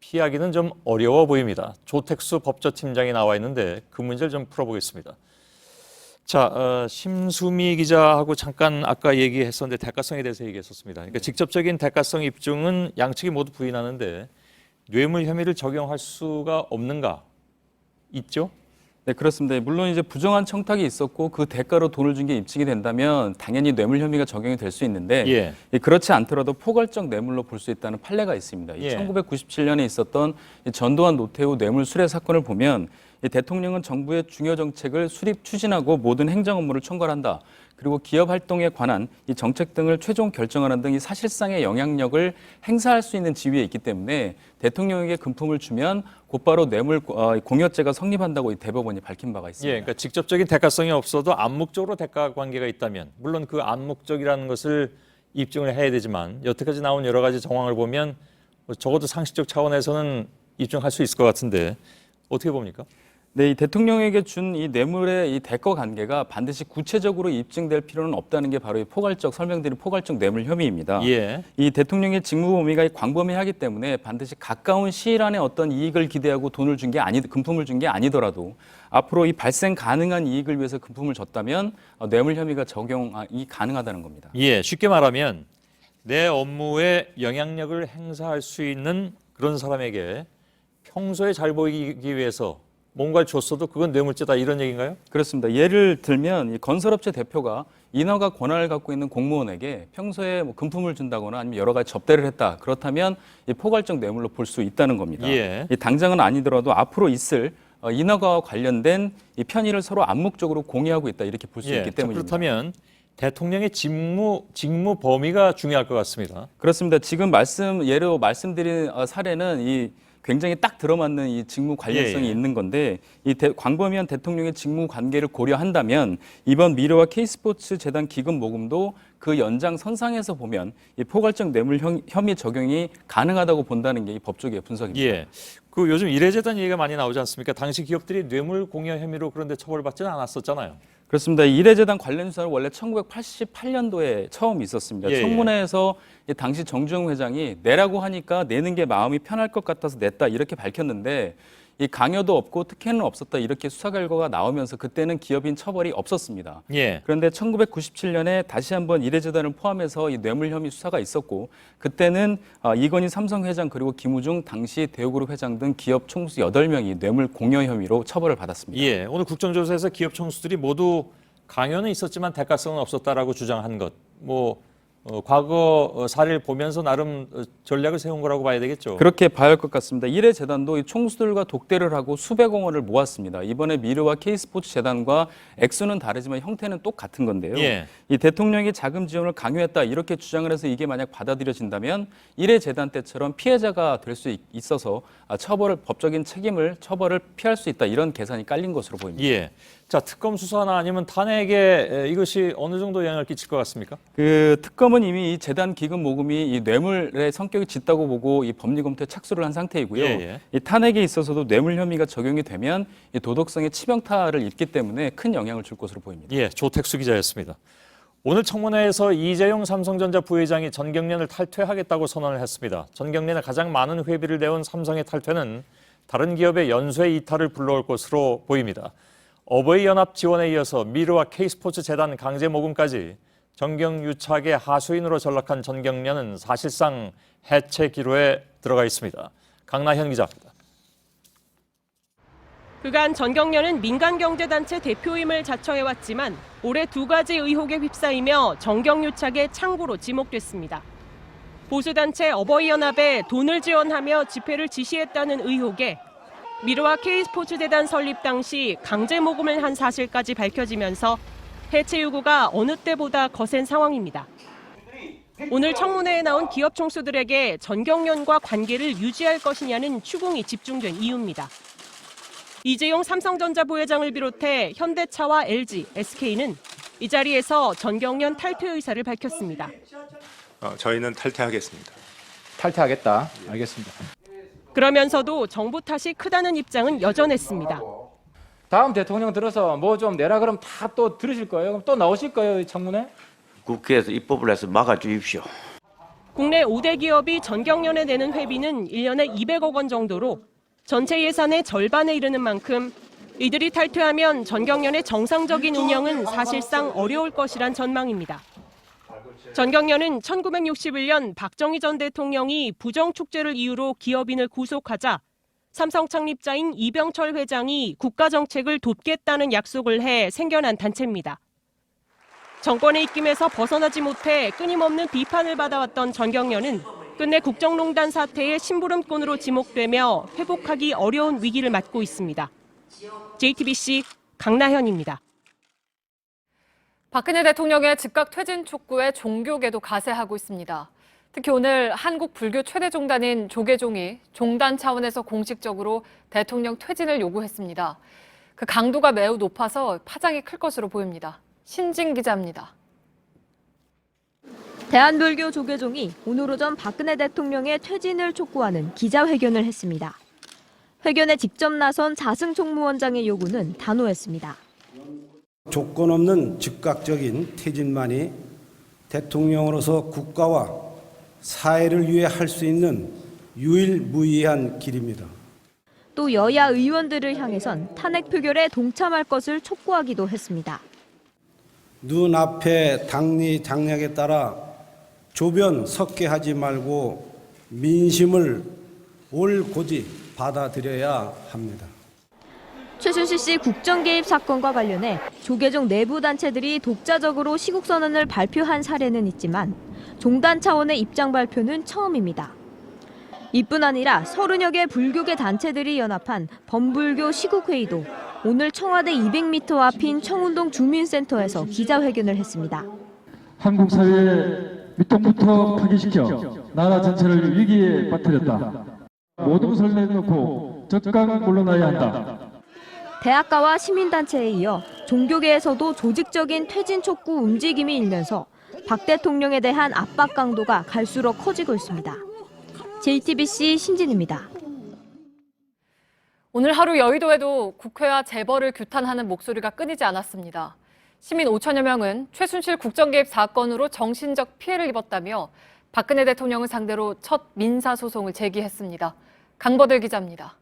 피하기는 좀 어려워 보입니다. 조택수 법조팀장이 나와 있는데 그 문제를 좀 풀어보겠습니다. 자, 심수미 기자하고 잠깐 아까 얘기했었는데 대가성에 대해서 얘기했었습니다. 그러니까 직접적인 대가성 입증은 양측이 모두 부인하는데 뇌물 혐의를 적용할 수가 없는가? 있죠? 네, 그렇습니다. 물론 이제 부정한 청탁이 있었고 그 대가로 돈을 준 게 입증이 된다면 당연히 뇌물 혐의가 적용이 될 수 있는데 그렇지 않더라도 포괄적 뇌물로 볼 수 있다는 판례가 있습니다. 1997년에 있었던 전두환 노태우 뇌물 수뢰 사건을 보면 이 대통령은 정부의 중요 정책을 수립 추진하고 모든 행정 업무를 총괄한다. 그리고 기업 활동에 관한 이 정책 등을 최종 결정하는 등 이 사실상의 영향력을 행사할 수 있는 지위에 있기 때문에 대통령에게 금품을 주면 곧바로 뇌물 공여죄가 성립한다고 이 대법원이 밝힌 바가 있습니다. 예, 그러니까 직접적인 대가성이 없어도 암묵적으로 대가 관계가 있다면 물론 그 암묵적이라는 것을 입증을 해야 되지만 여태까지 나온 여러 가지 정황을 보면 적어도 상식적 차원에서는 입증할 수 있을 것 같은데 어떻게 봅니까? 네, 이 대통령에게 준 이 뇌물의 이 대가 관계가 반드시 구체적으로 입증될 필요는 없다는 게 바로 이 설명드린 포괄적 뇌물 혐의입니다. 예. 이 대통령의 직무 범위가 광범위하기 때문에 반드시 가까운 시일 안에 어떤 이익을 기대하고 금품을 준 게 아니더라도 앞으로 이 발생 가능한 이익을 위해서 금품을 줬다면 뇌물 혐의가 적용이 가능하다는 겁니다. 예, 쉽게 말하면 내 업무에 영향력을 행사할 수 있는 그런 사람에게 평소에 잘 보이기 위해서 뭔가를 줬어도 그건 뇌물죄다 이런 얘기인가요? 그렇습니다. 예를 들면 이 건설업체 대표가 인허가 권한을 갖고 있는 공무원에게 평소에 뭐 금품을 준다거나 아니면 여러 가지 접대를 했다. 그렇다면 이 포괄적 뇌물로 볼 수 있다는 겁니다. 예. 이 당장은 아니더라도 앞으로 있을 인허가와 관련된 이 편의를 서로 암묵적으로 공유하고 있다 이렇게 볼 수 있기 때문입니다. 그렇다면 대통령의 직무 범위가 중요할 것 같습니다. 그렇습니다. 지금 예로 말씀드린 사례는 이 굉장히 딱 들어맞는 이 직무 관련성이 있는 건데 이 광범위한 대통령의 직무 관계를 고려한다면 이번 미래와 K스포츠 재단 기금 모금도 그 연장선상에서 보면 이 포괄적 뇌물 혐의 적용이 가능하다고 본다는 게 이 법조계의 분석입니다. 예. 그 요즘 이례재단 얘기가 많이 나오지 않습니까? 당시 기업들이 뇌물 공여 혐의로 그런데 처벌받지는 않았었잖아요. 그렇습니다. 이례재단 관련 수사는 원래 1988년도에 처음 있었습니다. 예, 청문회에서 당시 정주영 회장이 내라고 하니까 내는 게 마음이 편할 것 같아서 냈다 이렇게 밝혔는데 이 강요도 없고 특혜는 없었다 이렇게 수사 결과가 나오면서 그때는 기업인 처벌이 없었습니다. 예. 그런데 1997년에 다시 한번 이례재단을 포함해서 이 뇌물 혐의 수사가 있었고 그때는 이건희 삼성 회장 그리고 김우중 당시 대우그룹 회장 등 기업 총수 8명이 뇌물 공여 혐의로 처벌을 받았습니다. 예. 오늘 국정조사에서 기업 총수들이 모두 강요는 있었지만 대가성은 없었다라고 주장한 것. 과거 사례를 보면서 나름 전략을 세운 거라고 봐야 되겠죠. 그렇게 봐야 할 것 같습니다. 이례재단도 이 총수들과 독대를 하고 수백억 원을 모았습니다. 이번에 미르와 K스포츠 재단과 액수는 다르지만 형태는 똑같은 건데요. 예. 이 대통령이 자금 지원을 강요했다 이렇게 주장을 해서 이게 만약 받아들여진다면 이례재단 때처럼 피해자가 될 수 있어서 법적인 처벌을 피할 수 있다 이런 계산이 깔린 것으로 보입니다. 예. 자, 특검 수사나 아니면 탄핵에 이것이 어느 정도 영향을 끼칠 것 같습니까? 그 특검은 이미 이 재단 기금 모금이 이 뇌물의 성격이 짙다고 보고 이 법리 검토에 착수를 한 상태이고요. 예. 이 탄핵에 있어서도 뇌물 혐의가 적용이 되면 이 도덕성의 치명타를 입기 때문에 큰 영향을 줄 것으로 보입니다. 예, 조택수 기자였습니다. 오늘 청문회에서 이재용 삼성전자 부회장이 전경련을 탈퇴하겠다고 선언을 했습니다. 전경련에 가장 많은 회비를 내온 삼성의 탈퇴는 다른 기업의 연쇄 이탈을 불러올 것으로 보입니다. 어버이연합 지원에 이어서 미르와 K스포츠 재단 강제 모금까지 정경유착의 하수인으로 전락한 전경련은 사실상 해체 기로에 들어가 있습니다. 강나현 기자입니다. 그간 전경련은 민간경제단체 대표임을 자처해왔지만 올해 2가지 의혹에 휩싸이며 정경유착의 창구로 지목됐습니다. 보수단체 어버이연합에 돈을 지원하며 집회를 지시했다는 의혹에 미르와 K스포츠 재단 설립 당시 강제 모금을 한 사실까지 밝혀지면서 해체 요구가 어느 때보다 거센 상황입니다. 오늘 청문회에 나온 기업 총수들에게 전경련과 관계를 유지할 것이냐는 추궁이 집중된 이유입니다. 이재용 삼성전자 부회장을 비롯해 현대차와 LG, SK는 이 자리에서 전경련 탈퇴 의사를 밝혔습니다. 저희는 탈퇴하겠습니다. 탈퇴하겠다. 알겠습니다. 그러면서도 정부 탓이 크다는 입장은 여전했습니다. 다음 대통령 들어서 뭐 좀 내라 그러면 다 또 들으실 거예요? 그럼 또 나오실 거예요, 이 청문회? 국회에서 입법을 해서 막아주십시오. 국내 5대 기업이 전경련에 내는 회비는 1년에 200억 원 정도로 전체 예산의 절반에 이르는 만큼 이들이 탈퇴하면 전경련의 정상적인 운영은 사실상 어려울 것이란 전망입니다. 전경련은 1961년 박정희 전 대통령이 부정축제를 이유로 기업인을 구속하자 삼성 창립자인 이병철 회장이 국가정책을 돕겠다는 약속을 해 생겨난 단체입니다. 정권의 입김에서 벗어나지 못해 끊임없는 비판을 받아왔던 전경련은 끝내 국정농단 사태의 심부름꾼으로 지목되며 회복하기 어려운 위기를 맞고 있습니다. JTBC 강나현입니다. 박근혜 대통령의 즉각 퇴진 촉구에 종교계도 가세하고 있습니다. 특히 오늘 한국 불교 최대 종단인 조계종이 종단 차원에서 공식적으로 대통령 퇴진을 요구했습니다. 그 강도가 매우 높아서 파장이 클 것으로 보입니다. 신진 기자입니다. 대한불교 조계종이 오늘 오전 박근혜 대통령의 퇴진을 촉구하는 기자회견을 했습니다. 회견에 직접 나선 자승 총무원장의 요구는 단호했습니다. 조건 없는 즉각적인 퇴진만이 대통령으로서 국가와 사회를 위해 할 수 있는 유일무이한 길입니다. 또 여야 의원들을 향해선 탄핵 표결에 동참할 것을 촉구하기도 했습니다. 눈앞의 당리 장략에 따라 조변 섞게 하지 말고 민심을 올곧이 받아들여야 합니다. 최순실 씨 국정 개입 사건과 관련해 조계종 내부 단체들이 독자적으로 시국 선언을 발표한 사례는 있지만 종단 차원의 입장 발표는 처음입니다. 이뿐 아니라 30여 개 불교계 단체들이 연합한 범불교 시국회의도 오늘 청와대 200m 앞인 청운동 주민센터에서 기자회견을 했습니다. 한국 사회의 밑동부터 파괴시켜 나라 전체를 위기에 빠뜨렸다. 모든 것을 내놓고 적극 물러나야 한다. 대학가와 시민단체에 이어 종교계에서도 조직적인 퇴진 촉구 움직임이 일면서 박 대통령에 대한 압박 강도가 갈수록 커지고 있습니다. JTBC 신진입니다. 오늘 하루 여의도에도 국회와 재벌을 규탄하는 목소리가 끊이지 않았습니다. 시민 5천여 명은 최순실 국정개입 사건으로 정신적 피해를 입었다며 박근혜 대통령을 상대로 첫 민사소송을 제기했습니다. 강버들 기자입니다.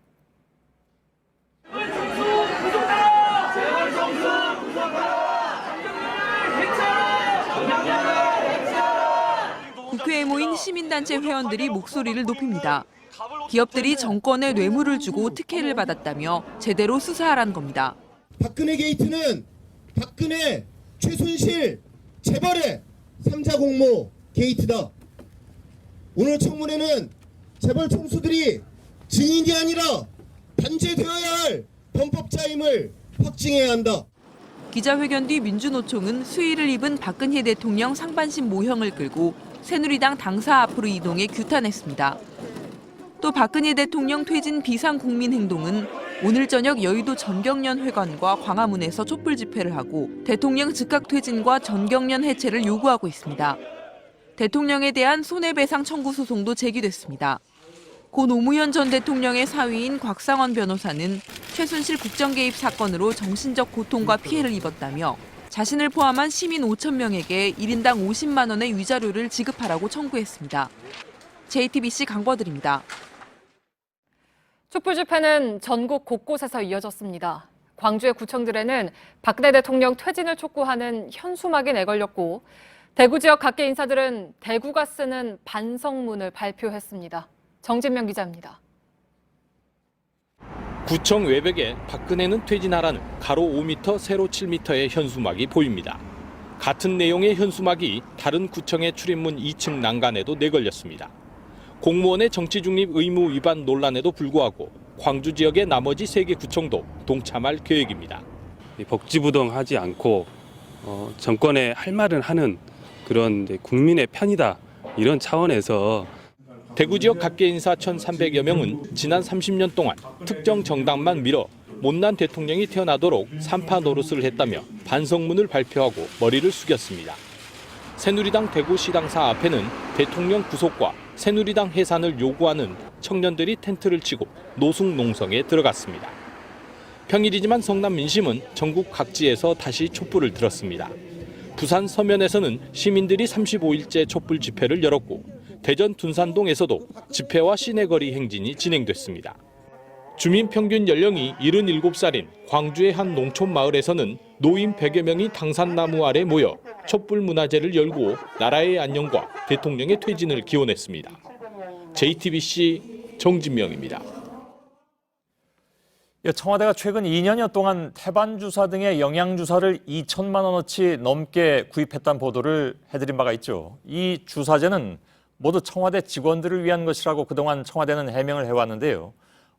국회에 모인 시민단체 회원들이 목소리를 높입니다. 기업들이 정권에 뇌물을 주고 특혜를 받았다며 제대로 수사하라는 겁니다. 박근혜 게이트는 박근혜, 최순실, 재벌의 3자 공모 게이트다. 오늘 청문회는 재벌 총수들이 증인이 아니라 단죄되어야 할 범법자임을 확증해야 한다. 기자회견 뒤 민주노총은 수의를 입은 박근혜 대통령 상반신 모형을 끌고 새누리당 당사 앞으로 이동해 규탄했습니다. 또 박근혜 대통령 퇴진 비상국민행동은 오늘 저녁 여의도 전경련 회관과 광화문에서 촛불 집회를 하고 대통령 즉각 퇴진과 전경련 해체를 요구하고 있습니다. 대통령에 대한 손해배상 청구 소송도 제기됐습니다. 고 노무현 전 대통령의 사위인 곽상원 변호사는 최순실 국정개입 사건으로 정신적 고통과 피해를 입었다며 자신을 포함한 시민 5천 명에게 1인당 50만 원의 위자료를 지급하라고 청구했습니다. JTBC 강버들입니다. 촛불 집회는 전국 곳곳에서 이어졌습니다. 광주의 구청들에는 박근혜 대통령 퇴진을 촉구하는 현수막이 내걸렸고 대구 지역 각계 인사들은 대구가 쓰는 반성문을 발표했습니다. 정진명 기자입니다. 구청 외벽에 박근혜는 퇴진하라는 가로 5m, 세로 7m의 현수막이 보입니다. 같은 내용의 현수막이 다른 구청의 출입문 2층 난간에도 내걸렸습니다. 공무원의 정치중립 의무 위반 논란에도 불구하고 광주 지역의 나머지 3개 구청도 동참할 계획입니다. 복지부동하지 않고 정권에 할 말은 하는 그런 국민의 편이다, 이런 차원에서 대구 지역 각계 인사 1,300여 명은 지난 30년 동안 특정 정당만 밀어 못난 대통령이 태어나도록 산파 노릇을 했다며 반성문을 발표하고 머리를 숙였습니다. 새누리당 대구시당사 앞에는 대통령 구속과 새누리당 해산을 요구하는 청년들이 텐트를 치고 노숙농성에 들어갔습니다. 평일이지만 성남 민심은 전국 각지에서 다시 촛불을 들었습니다. 부산 서면에서는 시민들이 35일째 촛불 집회를 열었고 대전 둔산동에서도 집회와 시내거리 행진이 진행됐습니다. 주민 평균 연령이 77살인 광주의 한 농촌 마을에서는 노인 100여 명이 당산나무 아래 모여 촛불 문화제를 열고 나라의 안녕과 대통령의 퇴진을 기원했습니다. JTBC 정진명입니다. 청와대가 최근 2년여 동안 태반주사 등의 영양주사를 2천만 원어치 넘게 구입했다는 보도를 해드린 바가 있죠. 이 주사제는 모두 청와대 직원들을 위한 것이라고 그동안 청와대는 해명을 해왔는데요.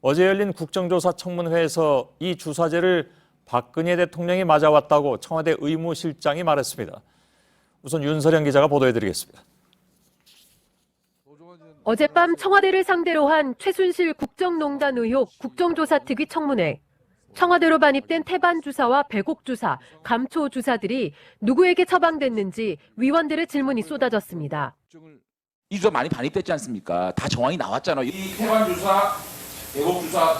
어제 열린 국정조사 청문회에서 이 주사제를 박근혜 대통령이 맞아왔다고 청와대 의무실장이 말했습니다. 우선 윤서령 기자가 보도해드리겠습니다. 어젯밤 청와대를 상대로 한 최순실 국정농단 의혹 국정조사특위 청문회. 청와대로 반입된 태반 주사와 배곡 주사, 감초 주사들이 누구에게 처방됐는지 위원들의 질문이 쏟아졌습니다. 이 주사 많이 반입됐지 않습니까? 다 정황이 나왔잖아요. 이 태반 주사, 배곡 주사,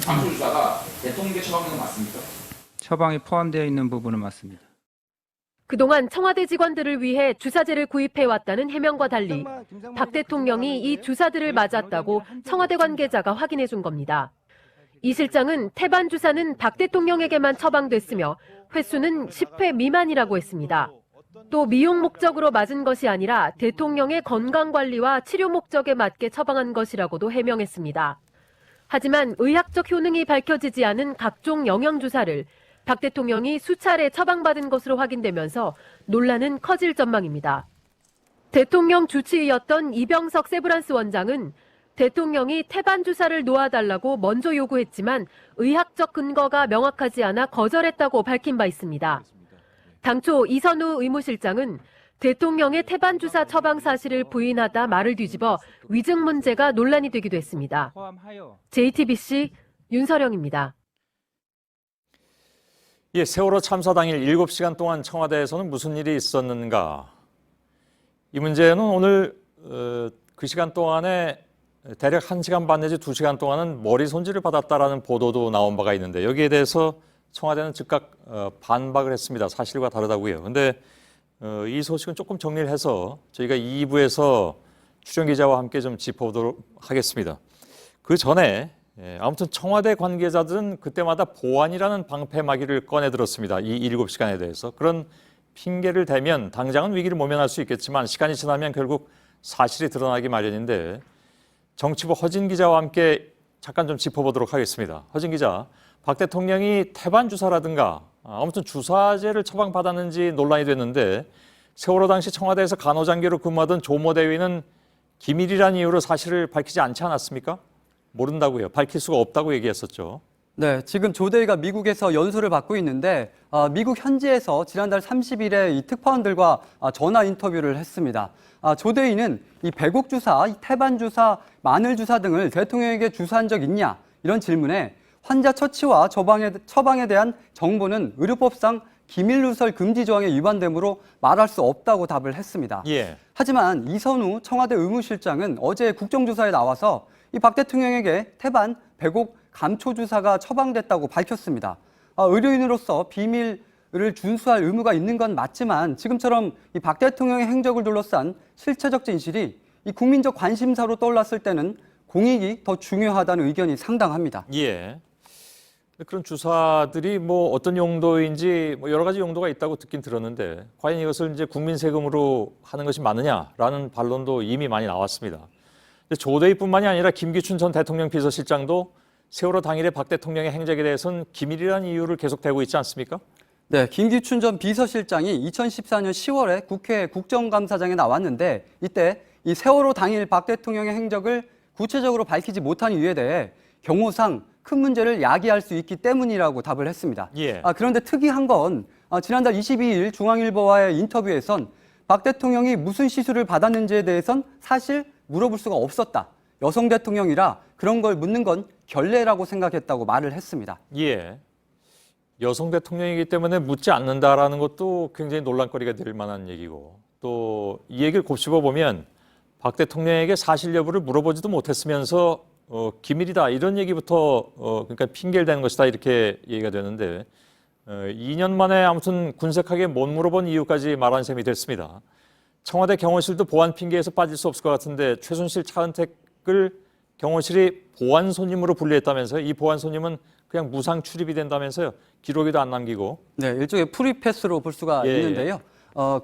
감초 주사가 대통령께 처방된 건 맞습니까? 처방이 포함되어 있는 부분은 맞습니다. 그동안 청와대 직원들을 위해 주사제를 구입해왔다는 해명과 달리 박 대통령이 이 주사들을 맞았다고 청와대 관계자가 확인해 준 겁니다. 이 실장은 태반 주사는 박 대통령에게만 처방됐으며 횟수는 10회 미만이라고 했습니다. 또 미용 목적으로 맞은 것이 아니라 대통령의 건강관리와 치료 목적에 맞게 처방한 것이라고도 해명했습니다. 하지만 의학적 효능이 밝혀지지 않은 각종 영양주사를 박 대통령이 수차례 처방받은 것으로 확인되면서 논란은 커질 전망입니다. 대통령 주치의였던 이병석 세브란스 원장은 대통령이 태반 주사를 놓아달라고 먼저 요구했지만 의학적 근거가 명확하지 않아 거절했다고 밝힌 바 있습니다. 당초 이선우 의무실장은 대통령의 태반 주사 처방 사실을 부인하다 말을 뒤집어 위증 문제가 논란이 되기도 했습니다. JTBC 윤서령입니다. 예, 세월호 참사 당일 7시간 동안 청와대에서는 무슨 일이 있었는가? 이 문제는 오늘 그 시간 동안에 대략 1시간 반 내지 2시간 동안은 머리 손질을 받았다라는 보도도 나온 바가 있는데 여기에 대해서 청와대는 즉각 반박을 했습니다. 사실과 다르다고요. 그런데 이 소식은 조금 정리를 해서 저희가 2부에서 출연 기자와 함께 좀 짚어보도록 하겠습니다. 그 전에 아무튼 청와대 관계자들은 그때마다 보안이라는 방패막이를 꺼내 들었습니다. 이 7시간에 대해서. 그런 핑계를 대면 당장은 위기를 모면할 수 있겠지만 시간이 지나면 결국 사실이 드러나기 마련인데 정치부 허진 기자와 함께 잠깐 좀 짚어보도록 하겠습니다. 허진 기자, 박 대통령이 태반 주사라든가 아무튼 주사제를 처방받았는지 논란이 됐는데 세월호 당시 청와대에서 간호장교로 근무하던 조모 대위는 기밀이라는 이유로 사실을 밝히지 않지 않았습니까? 모른다고요. 밝힐 수가 없다고 얘기했었죠. 네, 지금 조 대위가 미국에서 연수를 받고 있는데 미국 현지에서 지난달 30일에 이 특파원들과 전화 인터뷰를 했습니다. 조 대위는 이 배곡 주사, 이 태반 주사, 마늘 주사 등을 대통령에게 주사한 적 있냐 이런 질문에 환자 처치와 처방에 대한 정보는 의료법상 기밀 누설 금지 조항에 위반되므로 말할 수 없다고 답을 했습니다. 예. 하지만 이선우 청와대 의무실장은 어제 국정조사에 나와서 이 박 대통령에게 태반, 배곡, 감초 주사가 처방됐다고 밝혔습니다. 의료인으로서 비밀을 준수할 의무가 있는 건 맞지만 지금처럼 이 박 대통령의 행적을 둘러싼 실체적 진실이 이 국민적 관심사로 떠올랐을 때는 공익이 더 중요하다는 의견이 상당합니다. 예. 그런 주사들이 뭐 어떤 용도인지 여러 가지 용도가 있다고 듣긴 들었는데 과연 이것을 이제 국민 세금으로 하는 것이 맞느냐라는 반론도 이미 많이 나왔습니다. 조 대위뿐만이 아니라 김기춘 전 대통령 비서실장도 세월호 당일의 박 대통령의 행적에 대해서는 기밀이라는 이유를 계속 대고 있지 않습니까? 네, 김기춘 전 비서실장이 2014년 10월에 국회 국정감사장에 나왔는데 이때 이 세월호 당일 박 대통령의 행적을 구체적으로 밝히지 못한 이유에 대해 경호상 큰 문제를 야기할 수 있기 때문이라고 답을 했습니다. 예. 그런데 특이한 건 지난달 22일 중앙일보와의 인터뷰에선 박 대통령이 무슨 시술을 받았는지에 대해선 사실 물어볼 수가 없었다. 여성 대통령이라 그런 걸 묻는 건 결례라고 생각했다고 말을 했습니다. 예. 여성 대통령이기 때문에 묻지 않는다라는 것도 굉장히 논란거리가 될 만한 얘기고 또 이 얘기를 곱씹어 보면 박 대통령에게 사실 여부를 물어보지도 못했으면서 기밀이다 이런 얘기부터 그러니까 핑계를 대는 것이다 이렇게 얘기가 되는데 2년 만에 아무튼 군색하게 못 물어본 이유까지 말한 셈이 됐습니다. 청와대 경호실도 보안 핑계에서 빠질 수 없을 것 같은데 최순실 차은택을 경호실이 보안 손님으로 분류했다면서요. 이 보안 손님은 그냥 무상 출입이 된다면서요. 기록에도 안 남기고. 네, 일종의 프리패스로 볼 수가 있는데요.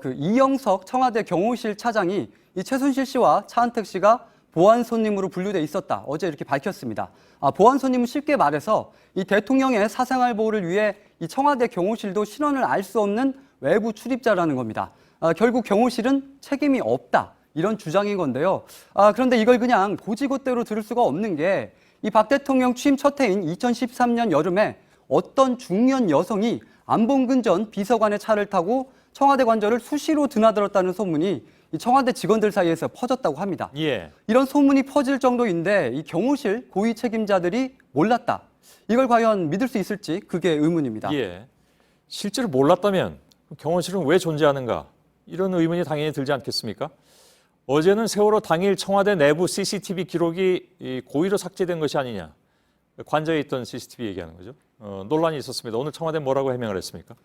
그 이영석 청와대 경호실 차장이 이 최순실 씨와 차은택 씨가 보안 손님으로 분류돼 있었다. 어제 이렇게 밝혔습니다. 보안 손님은 쉽게 말해서 이 대통령의 사생활 보호를 위해 이 청와대 경호실도 신원을 알 수 없는 외부 출입자라는 겁니다. 결국 경호실은 책임이 없다. 이런 주장인 건데요. 그런데 이걸 그냥 고지고대로 들을 수가 없는 게 이 박 대통령 취임 첫 해인 2013년 여름에 어떤 중년 여성이 안봉근 전 비서관의 차를 타고 청와대 관저를 수시로 드나들었다는 소문이 이 청와대 직원들 사이에서 퍼졌다고 합니다. 예. 이런 소문이 퍼질 정도인데 이 경호실 고위 책임자들이 몰랐다. 이걸 과연 믿을 수 있을지 그게 의문입니다. 예. 실제로 몰랐다면 경호실은 왜 존재하는가? 이런 의문이 당연히 들지 않겠습니까? 어제는 세월호 당일 청와대 내부 CCTV 기록이 고의로 삭제된 것이 아니냐. 관저에 있던 CCTV 얘기하는 거죠. 논란이 있었습니다. 오늘 청와대 뭐라고 해명을 했습니까?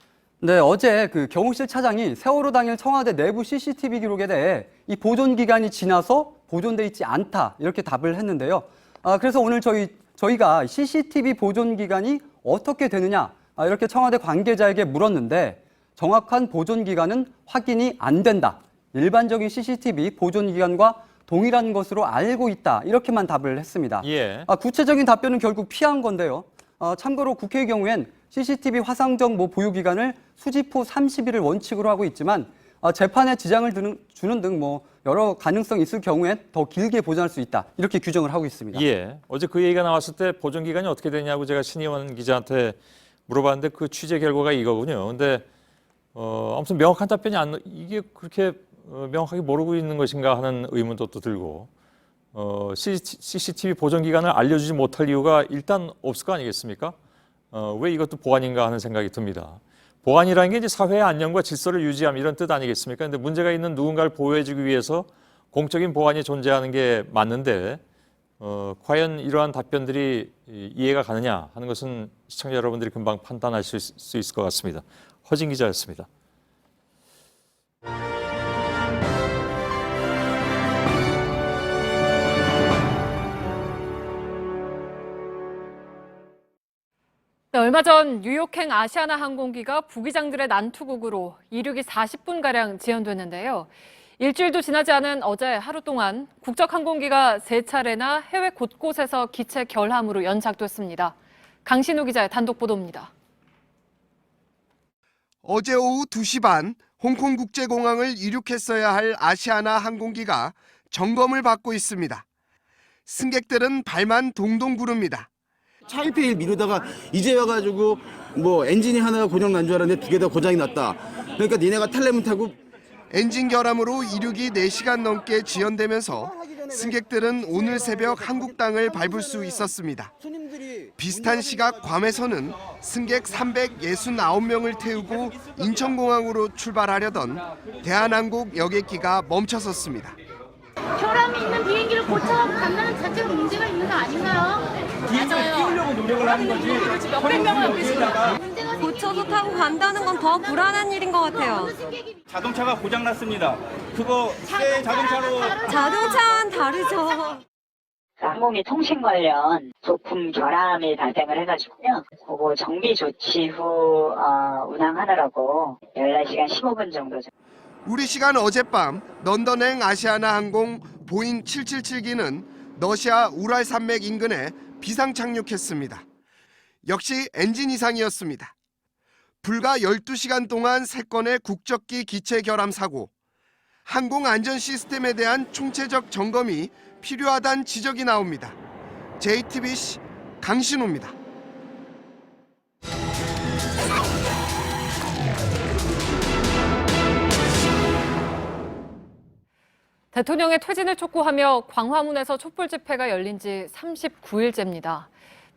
네, 어제 그 경호실 차장이 세월호 당일 청와대 내부 CCTV 기록에 대해 이 보존 기간이 지나서 보존돼 있지 않다 이렇게 답을 했는데요. 그래서 오늘 저희가 CCTV 보존 기간이 어떻게 되느냐 이렇게 청와대 관계자에게 물었는데 정확한 보존 기간은 확인이 안 된다. 일반적인 CCTV 보존 기간과 동일한 것으로 알고 있다. 이렇게만 답을 했습니다. 예. 구체적인 답변은 결국 피한 건데요. 참고로 국회의 경우엔 CCTV 화상정보 보유 기간을 수집 후 30일을 원칙으로 하고 있지만 재판에 지장을 주는 등 여러 가능성이 있을 경우엔 더 길게 보존할 수 있다. 이렇게 규정을 하고 있습니다. 예. 어제 그 얘기가 나왔을 때 보존 기간이 어떻게 되냐고 제가 신의원 기자한테 물어봤는데 그 취재 결과가 이거군요. 근데 아무튼 명확한 답변이 이게 그렇게 명확하게 모르고 있는 것인가 하는 의문도 또 들고 CCTV 보존 기간을 알려주지 못할 이유가 일단 없을 거 아니겠습니까? 왜 이것도 보안인가 하는 생각이 듭니다. 보안이라는 게 이제 사회의 안녕과 질서를 유지함 이런 뜻 아니겠습니까? 근데 문제가 있는 누군가를 보호해주기 위해서 공적인 보안이 존재하는 게 맞는데 과연 이러한 답변들이 이해가 가느냐 하는 것은 시청자 여러분들이 금방 판단하실 수 있을 것 같습니다. 허진 기자였습니다. 네, 얼마 전 뉴욕행 아시아나 항공기가 부기장들의 난투극으로 이륙이 40분가량 지연됐는데요. 일주일도 지나지 않은 어제 하루 동안 국적항공기가 3차례나 해외 곳곳에서 기체 결함으로 연착됐습니다. 강신우 기자의 단독 보도입니다. 어제 오후 2시 반 홍콩국제공항을 이륙했어야 할 아시아나 항공기가 점검을 받고 있습니다. 승객들은 발만 동동 구릅니다. 차일피일 미루다가 이제 와가지고 엔진이 하나가 고장 난 줄 알았는데 2개 다 고장이 났다. 그러니까 니네가 탈레면 타고 엔진 결함으로 이륙이 4시간 넘게 지연되면서 승객들은 오늘 새벽 한국 땅을 밟을 수 있었습니다. 비슷한 시각 괌에서는 승객 369명을 태우고 인천공항으로 출발하려던 대한항공 여객기가 멈춰섰습니다. 결함이 있는 비행기를 고쳐서 간다는 자체가 문제가 있는 거 아닌가요? 비행기를 띄우려고 노력을 하는 거지. 몇백 명을 계시다가 고쳐서 타고 간다는 건 더 불안한 일인 것 같아요. 자동차가 고장 났습니다. 그거 새 자동차로 자동차와는 다르죠. 항공기 통신 관련 부품 결함이 발생을 해가지고요. 그거 정비 조치 후 운항하느라고 14시간 15분 정도. 우리 시간 어젯밤 런던행 아시아나 항공 보잉 777기는 러시아 우랄 산맥 인근에 비상 착륙했습니다. 역시 엔진 이상이었습니다. 불과 12시간 동안 3건의 국적기 기체 결함 사고, 항공 안전 시스템에 대한 총체적 점검이 필요하다는 지적이 나옵니다. JTBC 강신호입니다. 대통령의 퇴진을 촉구하며 광화문에서 촛불 집회가 열린 지 39일째입니다.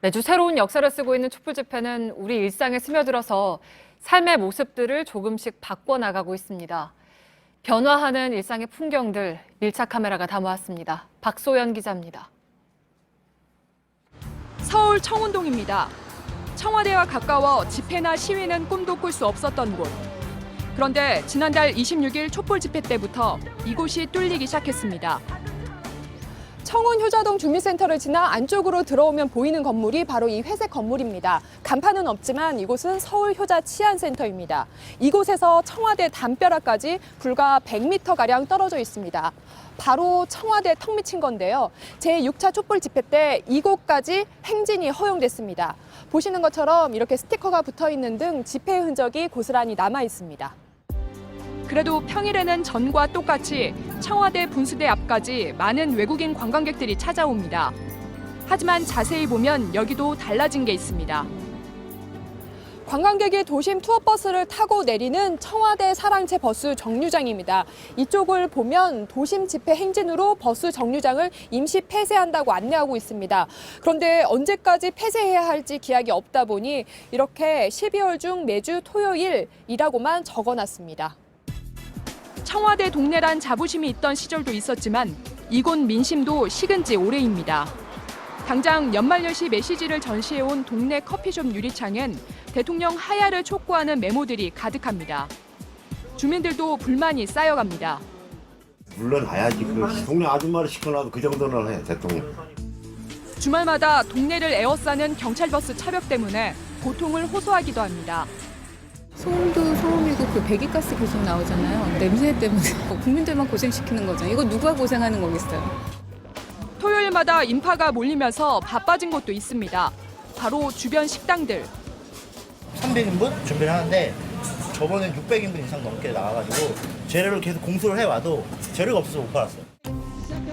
매주 새로운 역사를 쓰고 있는 촛불 집회는 우리 일상에 스며들어서 삶의 모습들을 조금씩 바꿔나가고 있습니다. 변화하는 일상의 풍경들 밀착 카메라가 담아왔습니다. 박소연 기자입니다. 서울 청운동입니다. 청와대와 가까워 집회나 시위는 꿈도 꿀 수 없었던 곳. 그런데 지난달 26일 촛불 집회 때부터 이곳이 뚫리기 시작했습니다. 청운 효자동 주민센터를 지나 안쪽으로 들어오면 보이는 건물이 바로 이 회색 건물입니다. 간판은 없지만 이곳은 서울 효자 치안센터입니다. 이곳에서 청와대 담벼락까지 불과 100m가량 떨어져 있습니다. 바로 청와대 턱 밑인 건데요. 제6차 촛불 집회 때 이곳까지 행진이 허용됐습니다. 보시는 것처럼 이렇게 스티커가 붙어 있는 등 집회 흔적이 고스란히 남아 있습니다. 그래도 평일에는 전과 똑같이 청와대 분수대 앞까지 많은 외국인 관광객들이 찾아옵니다. 하지만 자세히 보면 여기도 달라진 게 있습니다. 관광객이 도심 투어버스를 타고 내리는 청와대 사랑채 버스 정류장입니다. 이쪽을 보면 도심 집회 행진으로 버스 정류장을 임시 폐쇄한다고 안내하고 있습니다. 그런데 언제까지 폐쇄해야 할지 기약이 없다 보니 이렇게 12월 중 매주 토요일이라고만 적어놨습니다. 청와대 동네란 자부심이 있던 시절도 있었지만 이곳 민심도 식은 지 오래입니다. 당장 연말연시 메시지를 전시해온 동네 커피숍 유리창엔 대통령 하야를 촉구하는 메모들이 가득합니다. 주민들도 불만이 쌓여갑니다. 물러나야지. 그 동네 아줌마를 시켜놔도 그 정도는 해, 대통령. 주말마다 동네를 에워싸는 경찰버스 차벽 때문에 고통을 호소하기도 합니다. 소음도 소음이고 그 배기가스 계속 나오잖아요. 냄새 때문에 국민들만 고생시키는 거죠. 이거 누가 고생하는 거겠어요. 토요일마다 인파가 몰리면서 바빠진 곳도 있습니다. 바로 주변 식당들. 300인분 준비를 하는데 저번에 600인분 이상 넘게 나와가지고 재료를 계속 공수를 해와도 재료가 없어서 못 팔았어요.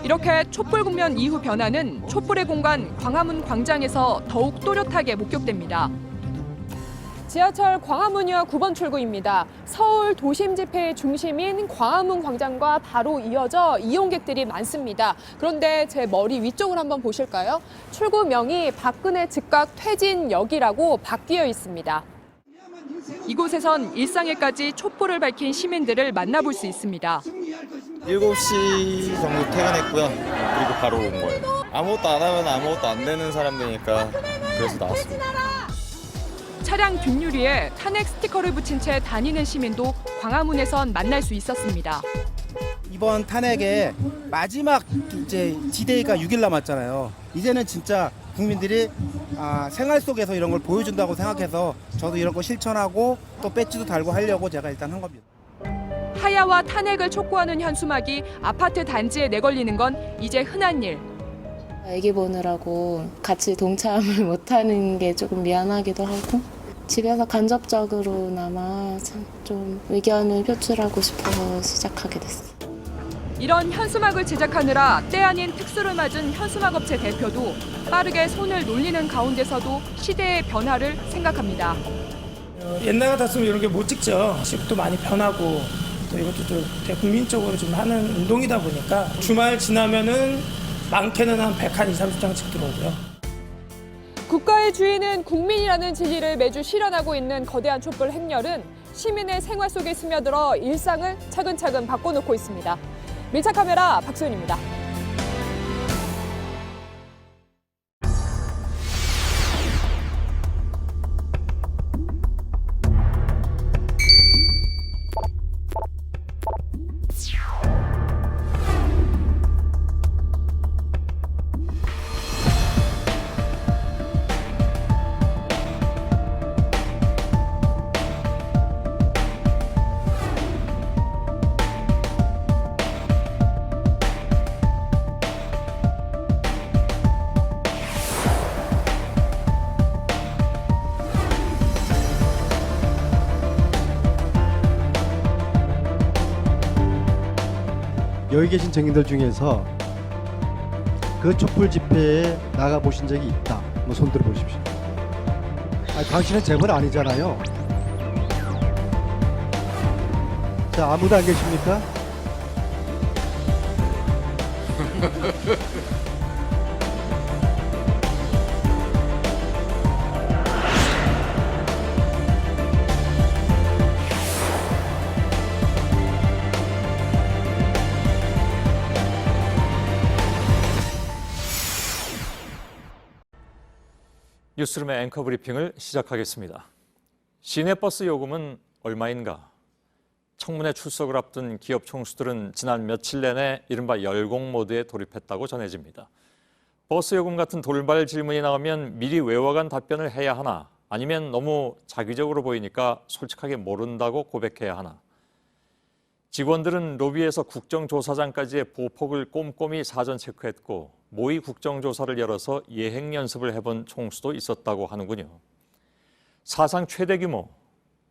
이렇게 촛불 국면 이후 변화는 촛불의 공간 광화문 광장에서 더욱 또렷하게 목격됩니다. 지하철 광화문역 9번 출구입니다. 서울 도심 집회의 중심인 광화문 광장과 바로 이어져 이용객들이 많습니다. 그런데 제 머리 위쪽을 한번 보실까요? 출구명이 박근혜 즉각 퇴진역이라고 바뀌어 있습니다. 이곳에선 일상에까지 촛불을 밝힌 시민들을 만나볼 수 있습니다. 7시 정도 퇴근했고요. 그리고 바로 온 거예요. 아무것도 안 하면 아무것도 안 되는 사람들이니까 그래서 나왔습니다. 차량 뒷유리에 탄핵 스티커를 붙인 채 다니는 시민도 광화문에선 만날 수 있었습니다. 이번 탄핵의 마지막 이제 디데이가 6일 남았잖아요. 이제는 진짜 국민들이 생활 속에서 이런 걸 보여준다고 생각해서 저도 이런 거 실천하고 또 배지도 달고 하려고 제가 일단 한 겁니다. 하야와 탄핵을 촉구하는 현수막이 아파트 단지에 내걸리는 건 이제 흔한 일. 애기 보느라고 같이 동참을 못하는 게 조금 미안하기도 하고 집에서 간접적으로나마 좀 의견을 표출하고 싶어서 시작하게 됐어요. 이런 현수막을 제작하느라 때 아닌 특수를 맞은 현수막 업체 대표도 빠르게 손을 놀리는 가운데서도 시대의 변화를 생각합니다. 옛날 같았으면 이런 게 못 찍죠. 시국도 많이 변하고 또 이것도 좀 대국민적으로 좀 하는 운동이다 보니까 주말 지나면은 많게는 한 100한 20, 30장 찍더라고요. 국가의 주인은 국민이라는 진리를 매주 실현하고 있는 거대한 촛불 행렬은 시민의 생활 속에 스며들어 일상을 차근차근 바꿔놓고 있습니다. 밀착 카메라 박소연입니다. 여기 계신 증인들 중에서 그 촛불 집회에 나가 보신 적이 있다. 한번 손 들어 보십시오. 당신은 재벌 아니잖아요. 자, 아무도 안 계십니까? 뉴스룸의 앵커 브리핑을 시작하겠습니다. 시내버스 요금은 얼마인가? 청문회 출석을 앞둔 기업 총수들은 지난 며칠 내내 이른바 열공 모드에 돌입했다고 전해집니다. 버스 요금 같은 돌발 질문이 나오면 미리 외워간 답변을 해야 하나, 아니면 너무 자기적으로 보이니까 솔직하게 모른다고 고백해야 하나. 직원들은 로비에서 국정조사장까지의 보폭을 꼼꼼히 사전 체크했고 모의 국정조사를 열어서 예행 연습을 해본 총수도 있었다고 하는군요. 사상 최대 규모,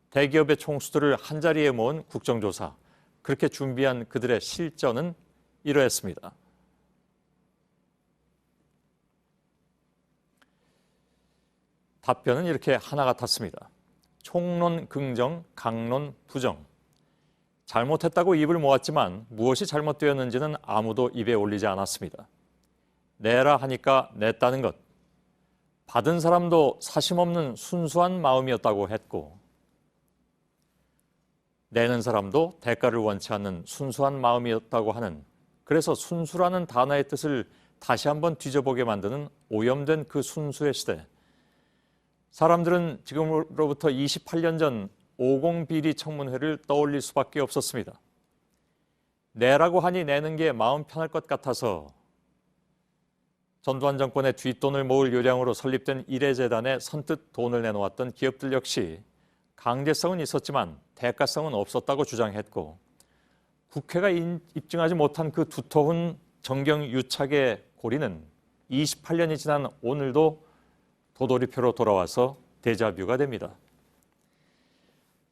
대기업의 총수들을 한자리에 모은 국정조사. 그렇게 준비한 그들의 실전은 이러했습니다. 답변은 이렇게 하나 같았습니다. 총론 긍정, 강론 부정. 잘못했다고 입을 모았지만 무엇이 잘못되었는지는 아무도 입에 올리지 않았습니다. 내라 하니까 냈다는 것. 받은 사람도 사심없는 순수한 마음이었다고 했고 내는 사람도 대가를 원치 않는 순수한 마음이었다고 하는, 그래서 순수라는 단어의 뜻을 다시 한번 뒤져보게 만드는 오염된 그 순수의 시대. 사람들은 지금으로부터 28년 전 50비리 청문회를 떠올릴 수밖에 없었습니다. 내라고 하니 내는 게 마음 편할 것 같아서 전두환 정권의 뒷돈을 모을 요량으로 설립된 이래재단에 선뜻 돈을 내놓았던 기업들 역시 강제성은 있었지만 대가성은 없었다고 주장했고, 국회가 입증하지 못한 그 두터운 정경유착의 고리는 28년이 지난 오늘도 도돌이표로 돌아와서 데자뷰가 됩니다.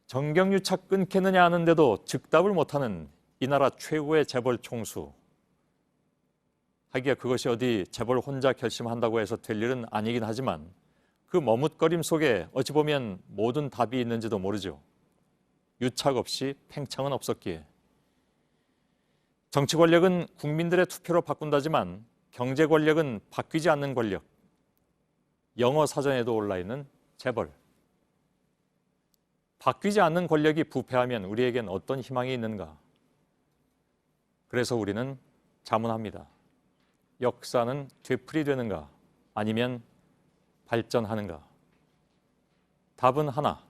정경유착 끊겠느냐 하는데도 즉답을 못하는 이 나라 최고의 재벌 총수. 하기야 그것이 어디 재벌 혼자 결심한다고 해서 될 일은 아니긴 하지만 그 머뭇거림 속에 어찌 보면 모든 답이 있는지도 모르죠. 유착 없이 팽창은 없었기에. 정치 권력은 국민들의 투표로 바꾼다지만 경제 권력은 바뀌지 않는 권력. 영어 사전에도 올라있는 재벌. 바뀌지 않는 권력이 부패하면 우리에겐 어떤 희망이 있는가? 그래서 우리는 자문합니다. 역사는 되풀이되는가? 아니면 발전하는가? 답은 하나.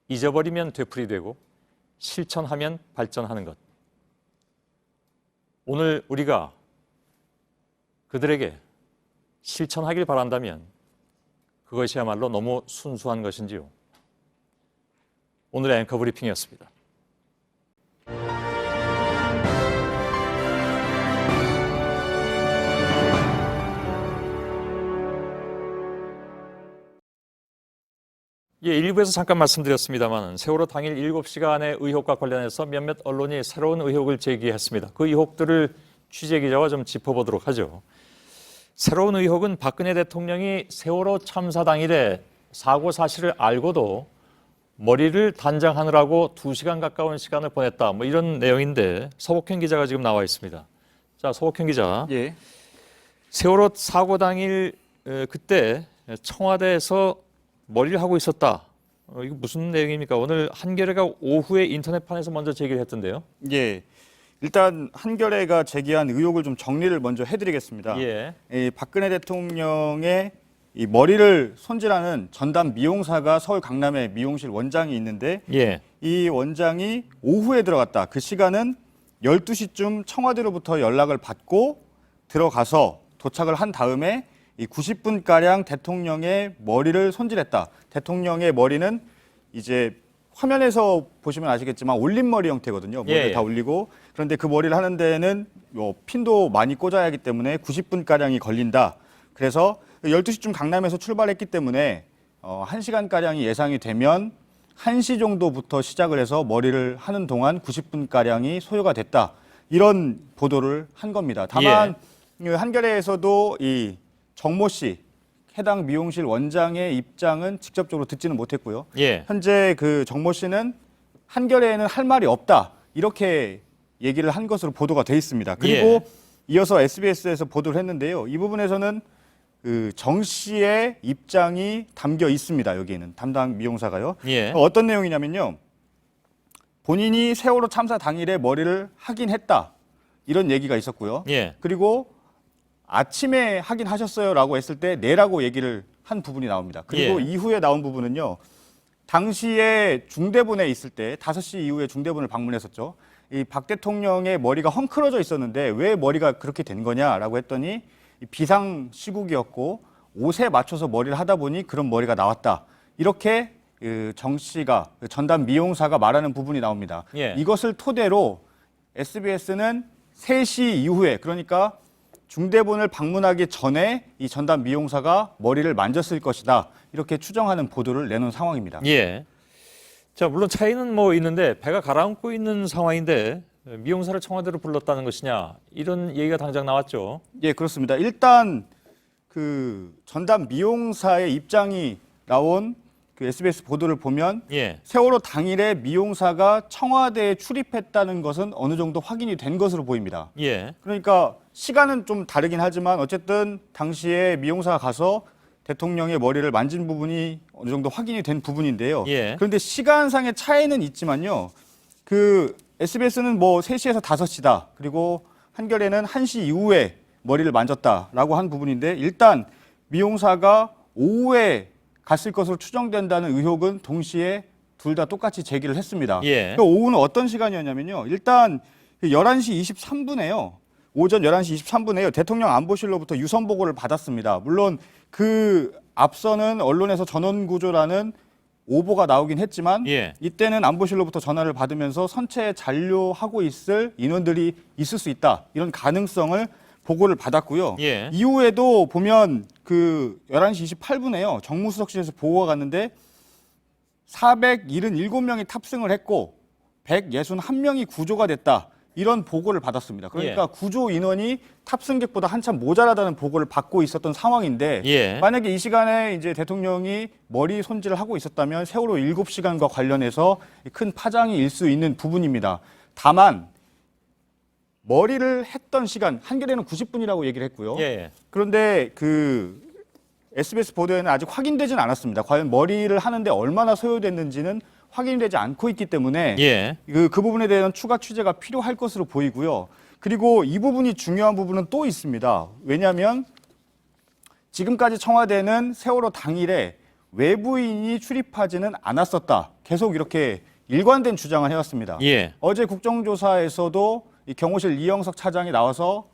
잊어버리면 되풀이되고 실천하면 발전하는 것. 오늘 우리가 그들에게 실천하길 바란다면 그것이야말로 너무 순수한 것인지요. 오늘의 앵커 브리핑이었습니다. 예, 일부에서 잠깐 말씀드렸습니다만 세월호 당일 7시간의 의혹과 관련해서 몇몇 언론이 새로운 의혹을 제기했습니다. 그 의혹들을 취재기자와 좀 짚어보도록 하죠. 새로운 의혹은 박근혜 대통령이 세월호 참사 당일에 사고 사실을 알고도 머리를 단장하느라고 2시간 가까운 시간을 보냈다. 뭐 이런 내용인데 서복현 기자가 지금 나와 있습니다. 자, 서복현 기자. 예. 세월호 사고 당일 그때 청와대에서 머리를 하고 있었다. 이거 무슨 내용입니까? 오늘 한겨레가 오후에 인터넷판에서 먼저 제기를 했던데요. 예. 일단 한겨레가 제기한 의혹을 좀 정리를 먼저 해드리겠습니다. 예. 이 박근혜 대통령의 이 머리를 손질하는 전담 미용사가 서울 강남에 미용실 원장이 있는데 예. 이 원장이 오후에 들어갔다. 그 시간은 12시쯤 청와대로부터 연락을 받고 들어가서 도착을 한 다음에 이 90분가량 대통령의 머리를 손질했다. 대통령의 머리는 이제 화면에서 보시면 아시겠지만 올림머리 형태거든요. 머리를 다 올리고. 그런데 그 머리를 하는 데는 핀도 많이 꽂아야 하기 때문에 90분가량이 걸린다. 그래서 12시쯤 강남에서 출발했기 때문에 1시간가량이 예상이 되면 1시 정도부터 시작을 해서 머리를 하는 동안 90분가량이 소요가 됐다. 이런 보도를 한 겁니다. 다만 한겨레에서도 이 정모 씨, 해당 미용실 원장의 입장은 직접적으로 듣지는 못했고요. 예. 현재 그 정모 씨는 한겨레에는 할 말이 없다. 이렇게 얘기를 한 것으로 보도가 돼 있습니다. 그리고 이어서 SBS에서 보도를 했는데요. 이 부분에서는 그 정 씨의 입장이 담겨 있습니다. 여기에는 담당 미용사가요. 예. 어떤 내용이냐면요. 본인이 세월호 참사 당일에 머리를 하긴 했다. 이런 얘기가 있었고요. 예. 그리고 아침에 하긴 하셨어요라고 했을 때 네라고 얘기를 한 부분이 나옵니다. 그리고 이후에 나온 부분은요. 당시에 중대본에 있을 때 5시 이후에 중대본을 방문했었죠. 이 박 대통령의 머리가 헝클어져 있었는데 왜 머리가 그렇게 된 거냐라고 했더니 비상 시국이었고 옷에 맞춰서 머리를 하다 보니 그런 머리가 나왔다. 이렇게 정 씨가 전담 미용사가 말하는 부분이 나옵니다. 이것을 토대로 SBS는 3시 이후에 그러니까 중대본을 방문하기 전에 이 전담 미용사가 머리를 만졌을 것이다. 이렇게 추정하는 보도를 내놓은 상황입니다. 예. 자, 물론 차이는 뭐 있는데 배가 가라앉고 있는 상황인데 미용사를 청와대로 불렀다는 것이냐 이런 얘기가 당장 나왔죠. 예, 그렇습니다. 일단 그 전담 미용사의 입장이 나온 그 SBS 보도를 보면 예. 세월호 당일에 미용사가 청와대에 출입했다는 것은 어느 정도 확인이 된 것으로 보입니다. 예. 그러니까 시간은 좀 다르긴 하지만 어쨌든 당시에 미용사가 가서 대통령의 머리를 만진 부분이 어느 정도 확인이 된 부분인데요. 예. 그런데 시간상의 차이는 있지만요. 그 SBS는 뭐 3시에서 5시다. 그리고 한겨레는 1시 이후에 머리를 만졌다라고 한 부분인데 일단 미용사가 오후에 갔을 것으로 추정된다는 의혹은 동시에 둘 다 똑같이 제기를 했습니다. 예. 그 오후는 어떤 시간이었냐면요. 일단 11시 23분에요. 오전 11시 23분에요. 대통령 안보실로부터 유선 보고를 받았습니다. 물론 그 앞서는 언론에서 전원구조라는 오보가 나오긴 했지만 예. 이때는 안보실로부터 전화를 받으면서 선체에 잔류하고 있을 인원들이 있을 수 있다. 이런 가능성을 보고를 받았고요. 예. 이후에도 보면 그 11시 28분에요. 정무수석실에서 보고가 갔는데 477명이 탑승을 했고 161명이 구조가 됐다. 이런 보고를 받았습니다. 그러니까 예. 구조 인원이 탑승객보다 한참 모자라다는 보고를 받고 있었던 상황인데 예. 만약에 이 시간에 이제 대통령이 머리 손질을 하고 있었다면 세월호 7시간과 관련해서 큰 파장이 일 수 있는 부분입니다. 다만 머리를 했던 시간 한겨레는 90분이라고 얘기를 했고요. 예. 그런데 그 SBS 보도에는 아직 확인되지는 않았습니다. 과연 머리를 하는데 얼마나 소요됐는지는 확인되지 않고 있기 때문에 예. 그 부분에 대한 추가 취재가 필요할 것으로 보이고요. 그리고 이 부분이 중요한 부분은 또 있습니다. 왜냐하면 지금까지 청와대는 세월호 당일에 외부인이 출입하지는 않았었다. 계속 이렇게 일관된 주장을 해왔습니다. 예. 어제 국정조사에서도 이 경호실 이영석 차장이 나와서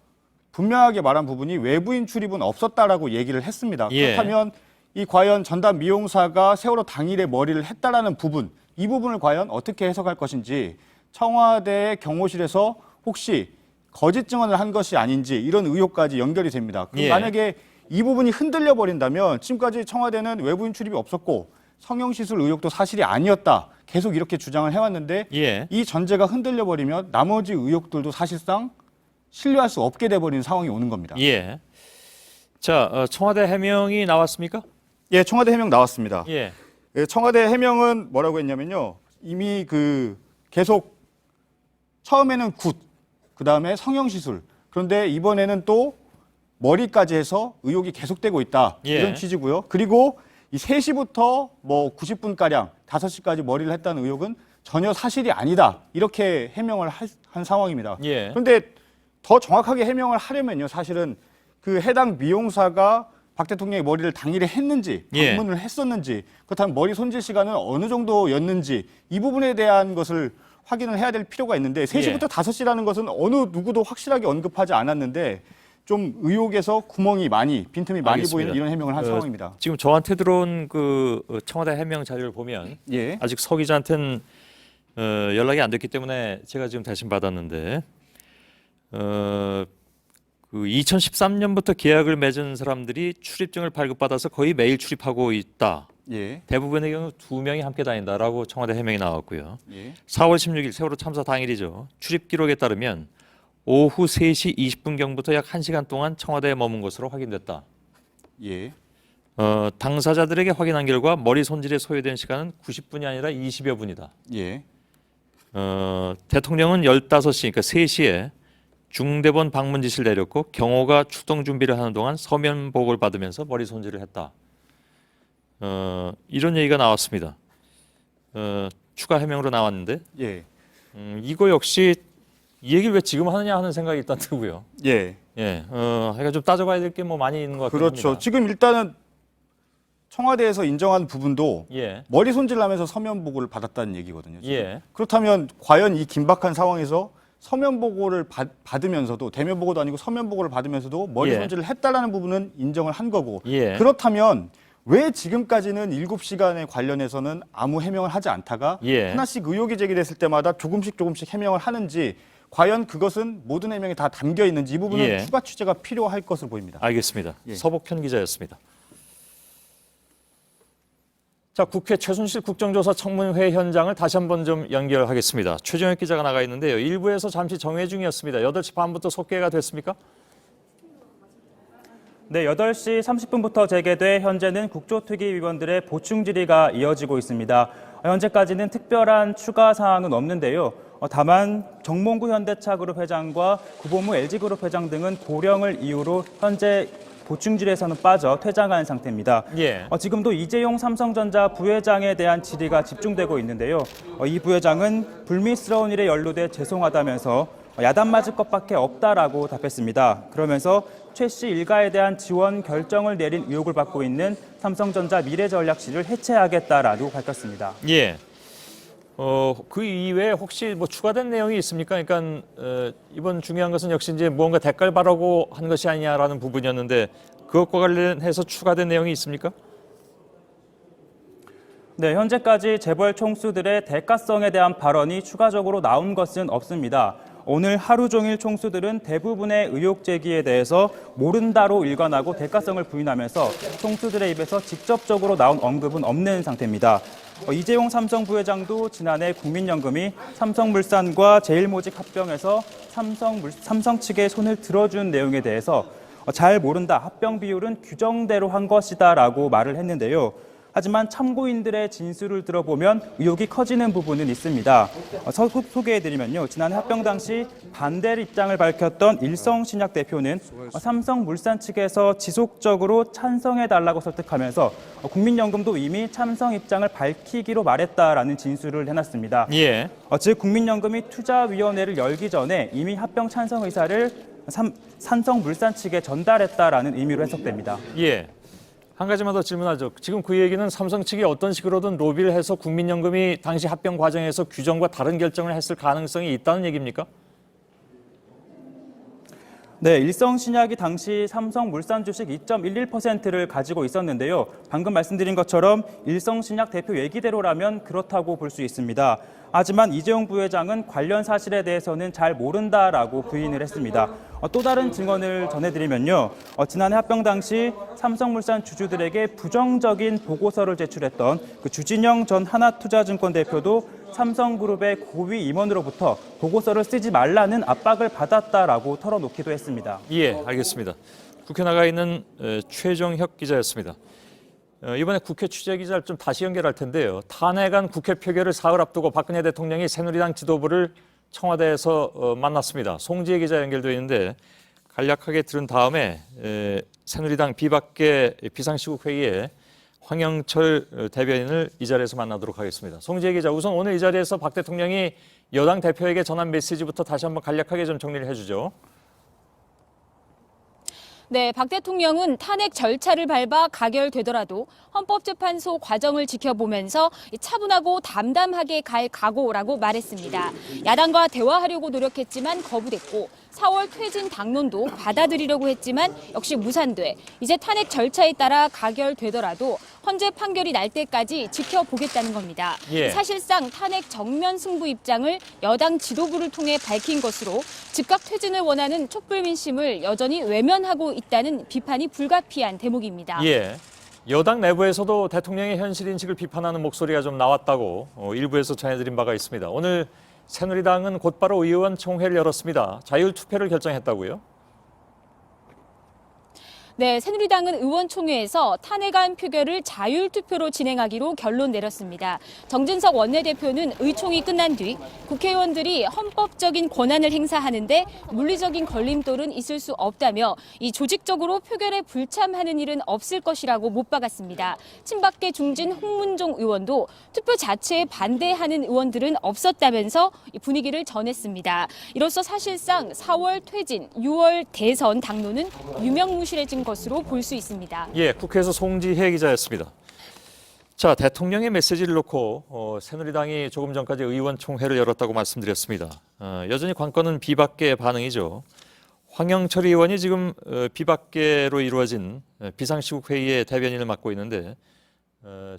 분명하게 말한 부분이 외부인 출입은 없었다라고 얘기를 했습니다. 예. 그렇다면 이 과연 전담 미용사가 세월호 당일에 머리를 했다라는 부분, 이 부분을 과연 어떻게 해석할 것인지 청와대 경호실에서 혹시 거짓 증언을 한 것이 아닌지 이런 의혹까지 연결이 됩니다. 그럼 예. 만약에 이 부분이 흔들려 버린다면 지금까지 청와대는 외부인 출입이 없었고 성형시술 의혹도 사실이 아니었다. 계속 이렇게 주장을 해왔는데 예. 이 전제가 흔들려 버리면 나머지 의혹들도 사실상 신뢰할 수 없게 돼버리는 상황이 오는 겁니다. 예. 자, 청와대 해명이 나왔습니까? 예, 청와대 해명 나왔습니다. 예. 예, 청와대 해명은 뭐라고 했냐면요. 이미 그 계속 처음에는 그다음에 성형시술. 그런데 이번에는 또 머리까지 해서 의혹이 계속되고 있다. 예. 이런 취지고요. 그리고 이 3시부터 뭐 90분가량 5시까지 머리를 했다는 의혹은 전혀 사실이 아니다. 이렇게 해명을 한 상황입니다. 예. 그런데 더 정확하게 해명을 하려면요. 사실은 그 해당 미용사가 박 대통령의 머리를 당일에 했는지 예. 방문을 했었는지 그렇다면 머리 손질 시간은 어느 정도였는지 이 부분에 대한 것을 확인을 해야 될 필요가 있는데 3시부터 예. 5시라는 것은 어느 누구도 확실하게 언급하지 않았는데 좀 의혹에서 구멍이 많이 빈틈이 많이 알겠습니다. 보이는 이런 해명을 한 상황입니다. 지금 저한테 들어온 그 청와대 해명 자료를 보면 예. 아직 서 기자한테는 연락이 안 됐기 때문에 제가 지금 대신 받았는데 그 2013년부터 계약을 맺은 사람들이 출입증을 발급받아서 거의 매일 출입하고 있다. 예. 대부분의 경우 2명이 함께 다닌다라고 청와대 해명이 나왔고요. 예. 4월 16일 세월호 참사 당일이죠. 출입 기록에 따르면 오후 3시 20분경부터 약 1시간 동안 청와대에 머문 것으로 확인됐다. 예. 당사자들에게 확인한 결과 머리 손질에 소요된 시간은 90분이 아니라 20여 분이다. 예. 대통령은 15시, 그러니까 3시에 중대본 방문 지시를 내렸고 경호가 출동 준비를 하는 동안 서면 보고를 받으면서 머리 손질을 했다. 이런 얘기가 나왔습니다. 추가 해명으로 나왔는데 예. 이거 역시 이 얘기를 왜 지금 하느냐 하는 생각이 일단 들고요. 예. 예. 그러니까 좀 따져봐야 될 게 뭐 많이 있는 것 같긴 그렇죠. 합니다. 지금 일단은 청와대에서 인정한 부분도 예. 머리 손질하면서 서면 보고를 받았다는 얘기거든요. 지금. 예. 그렇다면 과연 이 긴박한 상황에서 서면 보고를 받으면서도 대면 보고도 아니고 서면 보고를 받으면서도 머리 예. 손질을 했다라는 부분은 인정을 한 거고 예. 그렇다면 왜 지금까지는 7시간에 관련해서는 아무 해명을 하지 않다가 예. 하나씩 의혹이 제기됐을 때마다 조금씩 해명을 하는지 과연 그것은 모든 해명이 다 담겨 있는지 이 부분은 예. 추가 취재가 필요할 것으로 보입니다. 알겠습니다. 예. 서복현 기자였습니다. 자, 국회 최순실 국정조사 청문회 현장을 다시 한번 좀 연결하겠습니다. 최정혁 기자가 나가 있는데요. 일부에서 잠시 정회 중이었습니다. 8시 반부터 속개가 됐습니까? 네, 8시 30분부터 재개돼 현재는 국조특위 위원들의 보충 질의가 이어지고 있습니다. 현재까지는 특별한 추가 사항은 없는데요. 다만 정몽구 현대차그룹 회장과 구보무 LG그룹 회장 등은 고령을 이유로 현재 보충 질의에서는 빠져 퇴장한 상태입니다. 예. 지금도 이재용 삼성전자 부회장에 대한 질의가 집중되고 있는데요. 이 부회장은 불미스러운 일에 연루돼 죄송하다면서 야단 맞을 것밖에 없다라고 답했습니다. 그러면서 최 씨 일가에 대한 지원 결정을 내린 의혹을 받고 있는 삼성전자 미래전략실을 해체하겠다라고 밝혔습니다. 예. 그 이외에 혹시 뭐 추가된 내용이 있습니까? 그러니까 이번 중요한 것은 역시 이제 무언가 대가를 바라고 한 것이 아니냐라는 부분이었는데 그것과 관련해서 추가된 내용이 있습니까? 네, 현재까지 재벌 총수들의 대가성에 대한 발언이 추가적으로 나온 것은 없습니다. 오늘 하루 종일 총수들은 대부분의 의혹 제기에 대해서 모른다로 일관하고 대가성을 부인하면서 총수들의 입에서 직접적으로 나온 언급은 없는 상태입니다. 이재용 삼성 부회장도 지난해 국민연금이 삼성물산과 제일모직 합병해서 삼성 측의 손을 들어준 내용에 대해서 잘 모른다, 합병 비율은 규정대로 한 것이다라고 말을 했는데요. 하지만 참고인들의 진술을 들어보면 의혹이 커지는 부분은 있습니다. 소개해드리면요. 지난해 합병 당시 반대 입장을 밝혔던 일성신약 대표는 삼성물산 측에서 지속적으로 찬성해달라고 설득하면서 국민연금도 이미 찬성 입장을 밝히기로 말했다라는 진술을 해놨습니다. 예. 즉 국민연금이 투자위원회를 열기 전에 이미 합병 찬성 의사를 삼성물산 측에 전달했다라는 의미로 해석됩니다. 예. 한 가지만 더 질문하죠. 지금 그 얘기는 삼성 측이 어떤 식으로든 로비를 해서 국민연금이 당시 합병 과정에서 규정과 다른 결정을 했을 가능성이 있다는 얘기입니까? 네, 일성신약이 당시 삼성물산 주식 2.11%를 가지고 있었는데요. 방금 말씀드린 것처럼 일성신약 대표 얘기대로라면 그렇다고 볼 수 있습니다. 하지만 이재용 부회장은 관련 사실에 대해서는 잘 모른다라고 부인을 했습니다. 또 다른 증언을 전해드리면요. 지난해 합병 당시 삼성물산 주주들에게 부정적인 보고서를 제출했던 그 주진영 전 하나투자증권 대표도 삼성그룹의 고위 임원으로부터 보고서를 쓰지 말라는 압박을 받았다라고 털어놓기도 했습니다. 예, 알겠습니다. 국회 나가 있는 최종혁 기자였습니다. 이번에 국회 취재 기자를 좀 다시 연결할 텐데요. 탄핵안 국회 표결을 사흘 앞두고 박근혜 대통령이 새누리당 지도부를 청와대에서 만났습니다. 송지혜 기자 연결되어 있는데 간략하게 들은 다음에 새누리당 비박계 비상시국회의에 황영철 대변인을 이 자리에서 만나도록 하겠습니다. 송지혜 기자, 우선 오늘 이 자리에서 박 대통령이 여당 대표에게 전한 메시지부터 다시 한번 간략하게 좀 정리를 해주죠. 네, 박 대통령은 탄핵 절차를 밟아 가결되더라도 헌법재판소 과정을 지켜보면서 차분하고 담담하게 갈 각오라고 말했습니다. 야당과 대화하려고 노력했지만 거부됐고 4월 퇴진 당론도 받아들이려고 했지만 역시 무산돼 이제 탄핵 절차에 따라 가결되더라도 헌재 판결이 날 때까지 지켜보겠다는 겁니다. 예. 사실상 탄핵 정면 승부 입장을 여당 지도부를 통해 밝힌 것으로 즉각 퇴진을 원하는 촛불 민심을 여전히 외면하고 있다는 비판이 불가피한 대목입니다. 예. 여당 내부에서도 대통령의 현실 인식을 비판하는 목소리가 좀 나왔다고 일부에서 전해드린 바가 있습니다. 오늘 새누리당은 곧바로 의원총회를 열었습니다. 자율투표를 결정했다고요? 네, 새누리당은 의원총회에서 탄핵안 표결을 자율투표로 진행하기로 결론 내렸습니다. 정진석 원내대표는 의총이 끝난 뒤 국회의원들이 헌법적인 권한을 행사하는데 물리적인 걸림돌은 있을 수 없다며 이 조직적으로 표결에 불참하는 일은 없을 것이라고 못 박았습니다. 친박계 중진 홍문종 의원도 투표 자체에 반대하는 의원들은 없었다면서 분위기를 전했습니다. 이로써 사실상 4월 퇴진, 6월 대선 당론은 유명무실해진 것으로 볼 수 있습니다. 예, 국회에서 송지혜 기자였습니다. 자, 대통령의 메시지를 놓고 새누리당이 조금 전까지 의원총회를 열었다고 말씀드렸습니다. 여전히 관건은 비박계 반응이죠. 황영철 의원이 지금 비박계로 이루어진 비상시국회의의 대변인을 맡고 있는데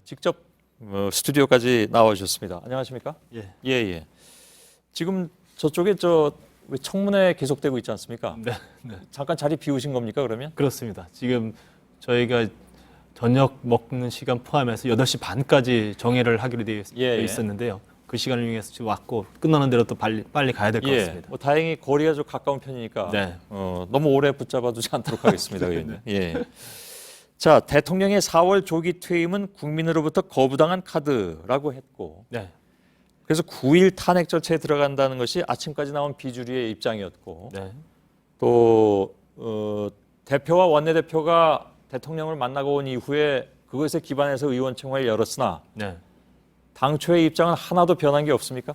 직접 스튜디오까지 나와주셨습니다. 안녕하십니까? 예. 예. 지금 저쪽에 청문회 계속되고 있지 않습니까? 네. 잠깐 자리 비우신 겁니까, 그러면? 그렇습니다. 지금 저희가 저녁 먹는 시간 포함해서 8시 반까지 정회를 하기로 되어 있었는데요. 그 시간을 이용해서 지금 왔고 끝나는 대로 또 빨리 가야 될 것 예, 같습니다. 뭐 다행히 거리가 좀 가까운 편이니까 네. 너무 오래 붙잡아두지 않도록 하겠습니다. 의원님. 예. 자, 대통령의 4월 조기 퇴임은 국민으로부터 거부당한 카드라고 했고, 네. 그래서 9일 탄핵 절차에 들어간다는 것이 아침까지 나온 비주류의 입장이었고, 네. 또 대표와 원내대표가 대통령을 만나고 온 이후에 그것에 기반해서 의원총회를 열었으나 네. 당초의 입장은 하나도 변한 게 없습니까?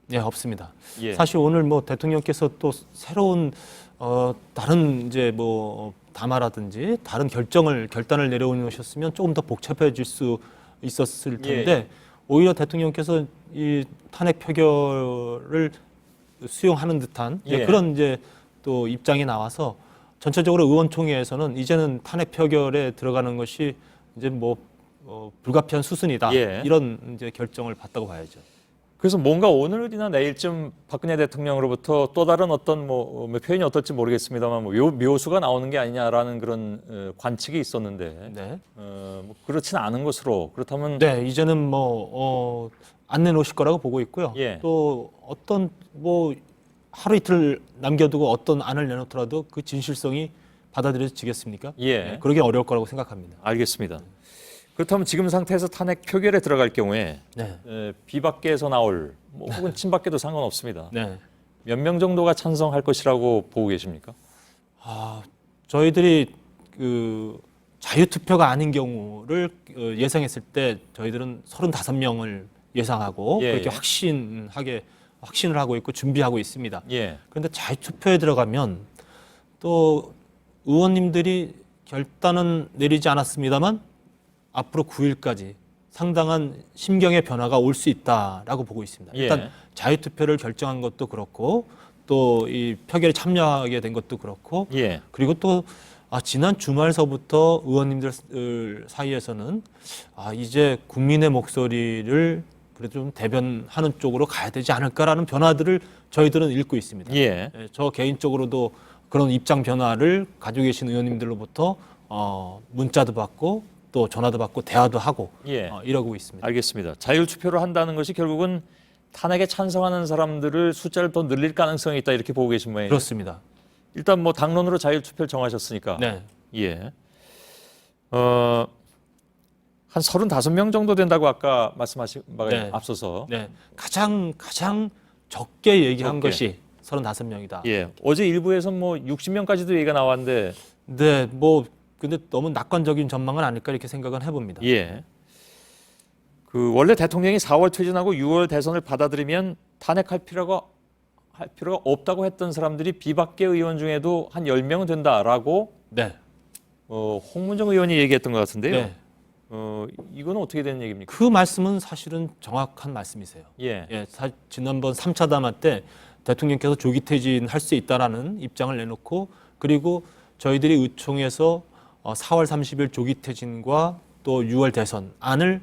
네, 없습니다. 예. 사실 오늘 뭐 대통령께서 또 새로운 다른 이제 뭐 담화라든지 다른 결단을 내려오셨으면 조금 더 복잡해질 수 있었을 텐데 예. 오히려 대통령께서 이 탄핵 표결을 수용하는 듯한 예. 그런 이제 또 입장이 나와서 전체적으로 의원총회에서는 이제는 탄핵 표결에 들어가는 것이 이제 뭐 불가피한 수순이다. 예. 이런 이제 결정을 받다고 봐야죠. 그래서 뭔가 오늘이나 내일쯤 박근혜 대통령으로부터 또 다른 어떤 뭐 표현이 어떨지 모르겠습니다만 뭐 묘수가 나오는 게 아니냐라는 그런 관측이 있었는데 네. 뭐 그렇지는 않은 것으로 그렇다면 네, 이제는 뭐 안 내놓으실 거라고 보고 있고요. 예. 또 어떤 뭐 하루 이틀 남겨두고 어떤 안을 내놓더라도 그 진실성이 받아들여지겠습니까? 예. 네, 그러기 어려울 거라고 생각합니다. 알겠습니다. 그렇다면 지금 상태에서 탄핵 표결에 들어갈 경우에 네. 비박계에서 나올 뭐 혹은 친박계도 상관없습니다. 네. 몇 명 정도가 찬성할 것이라고 보고 계십니까? 저희들이 그 자유투표가 아닌 경우를 예상했을 때 저희들은 35명을 예상하고 예, 그렇게 예. 확신을 하고 있고 준비하고 있습니다. 예. 그런데 자유투표에 들어가면 또 의원님들이 결단은 내리지 않았습니다만 앞으로 9일까지 상당한 심경의 변화가 올 수 있다라고 보고 있습니다. 예. 일단 자유투표를 결정한 것도 그렇고 또 이 표결에 참여하게 된 것도 그렇고 예. 그리고 또 지난 주말서부터 의원님들 사이에서는 이제 국민의 목소리를 그래도 좀 대변하는 쪽으로 가야 되지 않을까라는 변화들을 저희들은 읽고 있습니다. 예. 저 개인적으로도 그런 입장 변화를 가지고 계신 의원님들로부터 문자도 받고 또 전화도 받고 대화도 하고 예. 이러고 있습니다. 알겠습니다. 자율투표를 한다는 것이 결국은 탄핵에 찬성하는 사람들을 숫자를 더 늘릴 가능성이 있다 이렇게 보고 계신 모양이에요. 그렇습니다. 일단 뭐 당론으로 자율투표를 정하셨으니까. 네. 예. 한 35명 정도 된다고 아까 말씀하신 바가 네. 앞서서. 네. 가장 적게 얘기한 적게. 것이 35명이다. 예. 어제 일부에서 뭐 60명까지도 얘기가 나왔는데. 네. 뭐 근데 너무 낙관적인 전망은 아닐까 이렇게 생각은 해봅니다. 예. 그 원래 대통령이 4월 퇴진하고 6월 대선을 받아들이면 탄핵할 필요가 없다고 했던 사람들이 비박계 의원 중에도 한 10명은 된다라고 네. 홍문정 의원이 얘기했던 것 같은데요. 네. 이거는 어떻게 되는 얘기입니까? 그 말씀은 사실은 정확한 말씀이세요. 예. 지난번 3차 담화 때 대통령께서 조기 퇴진할 수 있다라는 입장을 내놓고 그리고 저희들이 의총에서 4월 30일 조기 퇴진과 또 6월 대선 안을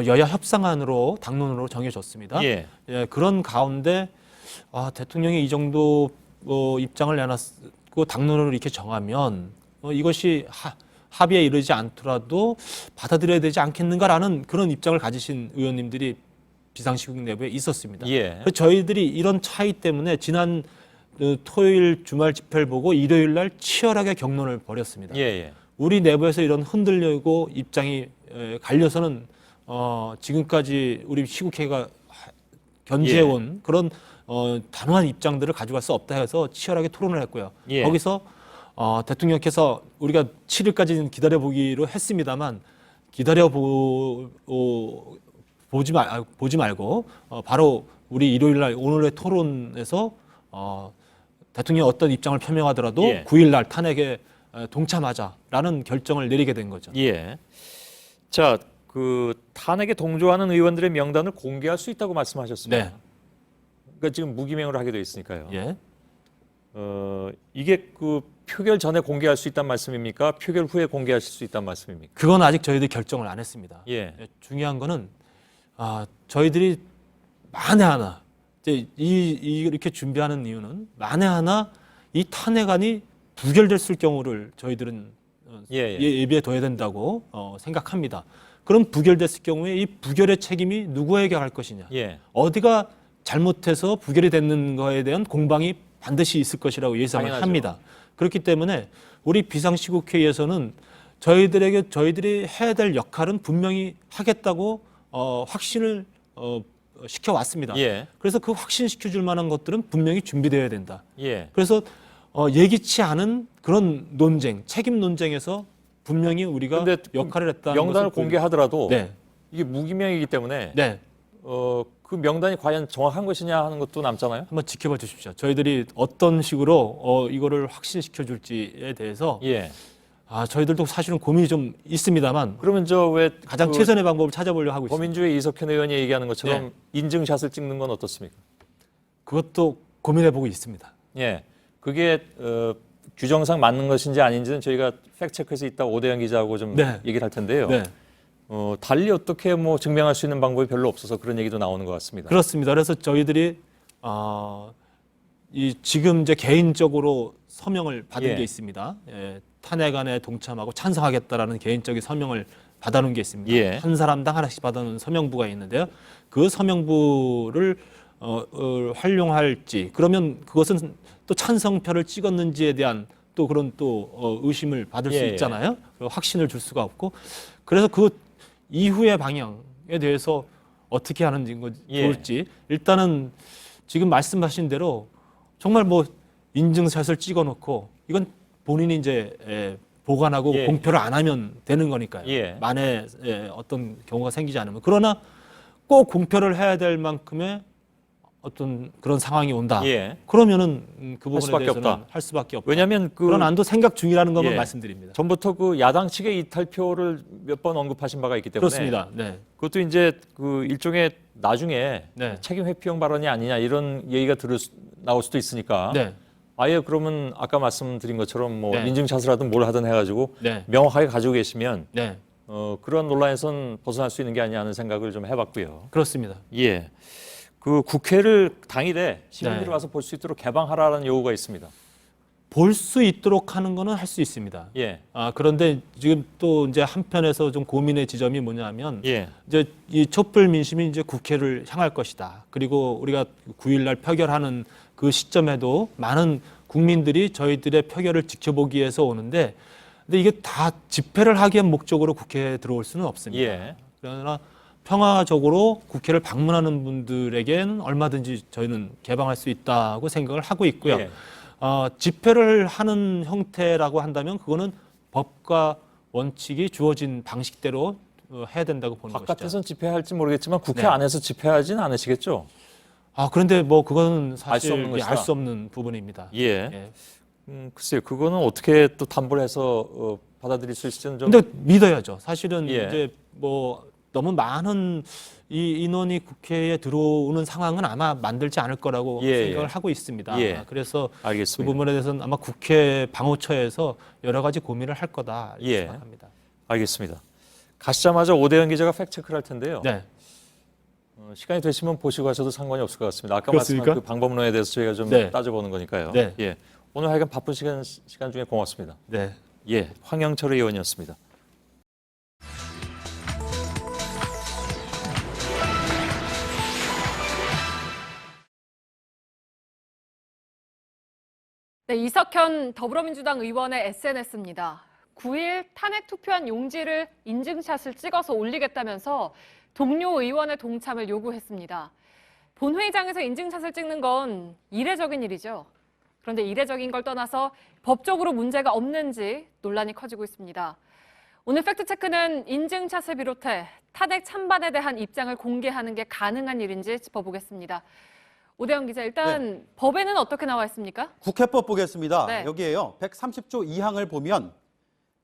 여야 협상안으로 당론으로 정해졌습니다. 예. 그런 가운데 대통령이 이 정도 입장을 내놨고 당론으로 이렇게 정하면 이것이 합의에 이르지 않더라도 받아들여야 되지 않겠는가라는 그런 입장을 가지신 의원님들이 비상시국 내부에 있었습니다. 예. 그래서 저희들이 이런 차이 때문에 지난 토요일 주말 집회를 보고 일요일 날 치열하게 격론을 벌였습니다. 예. 우리 내부에서 이런 흔들리고 입장이 갈려서는 지금까지 우리 시국회가 견지해온 그런 단호한 입장들을 가져갈 수 없다 해서 치열하게 토론을 했고요. 예. 거기서 대통령께서 우리가 7일까지는 기다려보기로 했습니다만 보지 말고 바로 우리 일요일 날 오늘의 토론에서 대통령이 어떤 입장을 표명하더라도 예. 9일 날 탄핵에 동참하자라는 결정을 내리게 된 거죠. 예. 자, 그 탄핵에 동조하는 의원들의 명단을 공개할 수 있다고 말씀하셨습니다. 네. 그러니까 지금 무기명으로 하게 되어 있으니까요. 예. 이게 그 표결 전에 공개할 수 있다는 말씀입니까? 표결 후에 공개하실 수 있다는 말씀입니까? 그건 아직 저희들이 결정을 안 했습니다. 예. 중요한 거는 저희들이 만에 하나 이제 이렇게 준비하는 이유는 만에 하나 이 탄핵안이 부결됐을 경우를 저희들은 예비해 둬야 된다고 생각합니다. 그럼 부결됐을 경우에 이 부결의 책임이 누구에게 갈 것이냐. 예. 어디가 잘못해서 부결이 됐는 거에 대한 공방이 반드시 있을 것이라고 예상을 당연하죠. 합니다. 그렇기 때문에 우리 비상시국회의에서는 저희들이 해야 될 역할은 분명히 하겠다고 확신을 시켜왔습니다. 예. 그래서 그 확신시켜줄 만한 것들은 분명히 준비되어야 된다. 예. 그래서 예기치 않은 그런 논쟁, 책임 논쟁에서 분명히 우리가 역할을 했다는 명단을 것을 공개하더라도 네. 이게 무기명이기 때문에 네. 그 명단이 과연 정확한 것이냐 하는 것도 남잖아요. 한번 지켜봐 주십시오. 저희들이 어떤 식으로 이거를 확신시켜 줄지에 대해서 예. 저희들도 사실은 고민이 좀 있습니다만 그러면 저 왜 가장 최선의 방법을 찾아보려고 하고 있습니다. 범인주의 이석현 의원이 얘기하는 것처럼 네. 인증샷을 찍는 건 어떻습니까? 그것도 고민해 보고 있습니다. 예. 그게 규정상 맞는 것인지 아닌지는 저희가 팩트체크에서 이따 오대영 기자하고 좀 네. 얘기를 할 텐데요. 네. 달리 어떻게 뭐 증명할 수 있는 방법이 별로 없어서 그런 얘기도 나오는 것 같습니다. 그렇습니다. 그래서 저희들이 지금 이제 개인적으로 서명을 받은 예. 게 있습니다. 탄핵안에 동참하고 찬성하겠다라는 개인적인 서명을 받아놓은 게 있습니다. 예. 한 사람당 하나씩 받아놓은 서명부가 있는데요. 그 서명부를 활용할지 그러면 그것은 또 찬성표를 찍었는지에 대한 또 그런 또 의심을 받을 수 예. 있잖아요. 확신을 줄 수가 없고 그래서 그 이후의 방향에 대해서 어떻게 하는 게 예. 좋을지 일단은 지금 말씀하신 대로 정말 뭐 인증샷을 찍어놓고 이건 본인이 이제 보관하고 예. 공표를 안 하면 되는 거니까요. 예. 만에 어떤 경우가 생기지 않으면 그러나 꼭 공표를 해야 될 만큼의 어떤 그런 상황이 온다. 예. 그러면은 그 할 부분에 수밖에 대해서는 없다. 할 수밖에 없다. 왜냐하면 그런 안도 생각 중이라는 것만 예. 말씀드립니다. 전부터 그 야당 측의 이탈표를 몇 번 언급하신 바가 있기 때문에 그렇습니다. 네. 그것도 이제 그 일종의 나중에 네. 책임 회피형 발언이 아니냐 이런 얘기가 나올 수도 있으니까 네. 아예 그러면 아까 말씀드린 것처럼 뭐 네. 인증샷을 하든 뭘 하든 해가지고 네. 명확하게 가지고 계시면 네. 그런 논란에선 벗어날 수 있는 게 아니냐 하는 생각을 좀 해봤고요. 그렇습니다. 예. 그 국회를 당일에 시민들이 네. 와서 볼 수 있도록 개방하라는 요구가 있습니다. 볼 수 있도록 하는 거는 할 수 있습니다. 예. 그런데 지금 또 이제 한편에서 좀 고민의 지점이 뭐냐면 예. 이제 이 촛불 민심이 이제 국회를 향할 것이다. 그리고 우리가 9일 날 표결하는 그 시점에도 많은 국민들이 저희들의 표결을 지켜보기 위해서 오는데 근데 이게 다 집회를 하기 위한 목적으로 국회에 들어올 수는 없습니다. 예. 그러나 평화적으로 국회를 방문하는 분들에겐 얼마든지 저희는 개방할 수 있다고 생각을 하고 있고요. 예. 집회를 하는 형태라고 한다면 그거는 법과 원칙이 주어진 방식대로 해야 된다고 보는 것이죠. 바깥에서는 집회할지 모르겠지만 국회 네. 안에서 집회하지는 않으시겠죠? 그런데 뭐 그거는 알 수 사실 없는 것이다. 알 수 없는 부분입니다. 예. 글쎄요, 그거는 어떻게 또 담보를 해서 받아들일 수 있을지는 좀. 근데 믿어야죠. 사실은 예. 이제 뭐 너무 많은 이 인원이 국회에 들어오는 상황은 아마 만들지 않을 거라고 예, 생각을 예. 하고 있습니다. 예. 그래서 알겠습니다. 그 부분에 대해서는 아마 국회 방호처에서 여러 가지 고민을 할 거다 이렇게 예. 생각합니다. 알겠습니다. 가시자마자 오대영 기자가 팩트체크를 할 텐데요. 네. 시간이 되시면 보시고 하셔도 상관이 없을 것 같습니다. 아까 그렇습니까? 말씀한 그 방법론에 대해서 저희가 좀 네. 따져보는 거니까요. 네. 예. 오늘 하여간 바쁜 시간 중에 고맙습니다. 네. 예, 황영철 의원이었습니다. 네, 이석현 더불어민주당 의원의 SNS입니다. 9일 탄핵 투표한 용지를 인증샷을 찍어서 올리겠다면서 동료 의원의 동참을 요구했습니다. 본회의장에서 인증샷을 찍는 건 이례적인 일이죠. 그런데 이례적인 걸 떠나서 법적으로 문제가 없는지 논란이 커지고 있습니다. 오늘 팩트체크는 인증샷을 비롯해 탄핵 찬반에 대한 입장을 공개하는 게 가능한 일인지 짚어보겠습니다. 오대영 기자, 일단 법에는 어떻게 나와 있습니까? 국회법 보겠습니다. 네. 여기에요. 130조 2항을 보면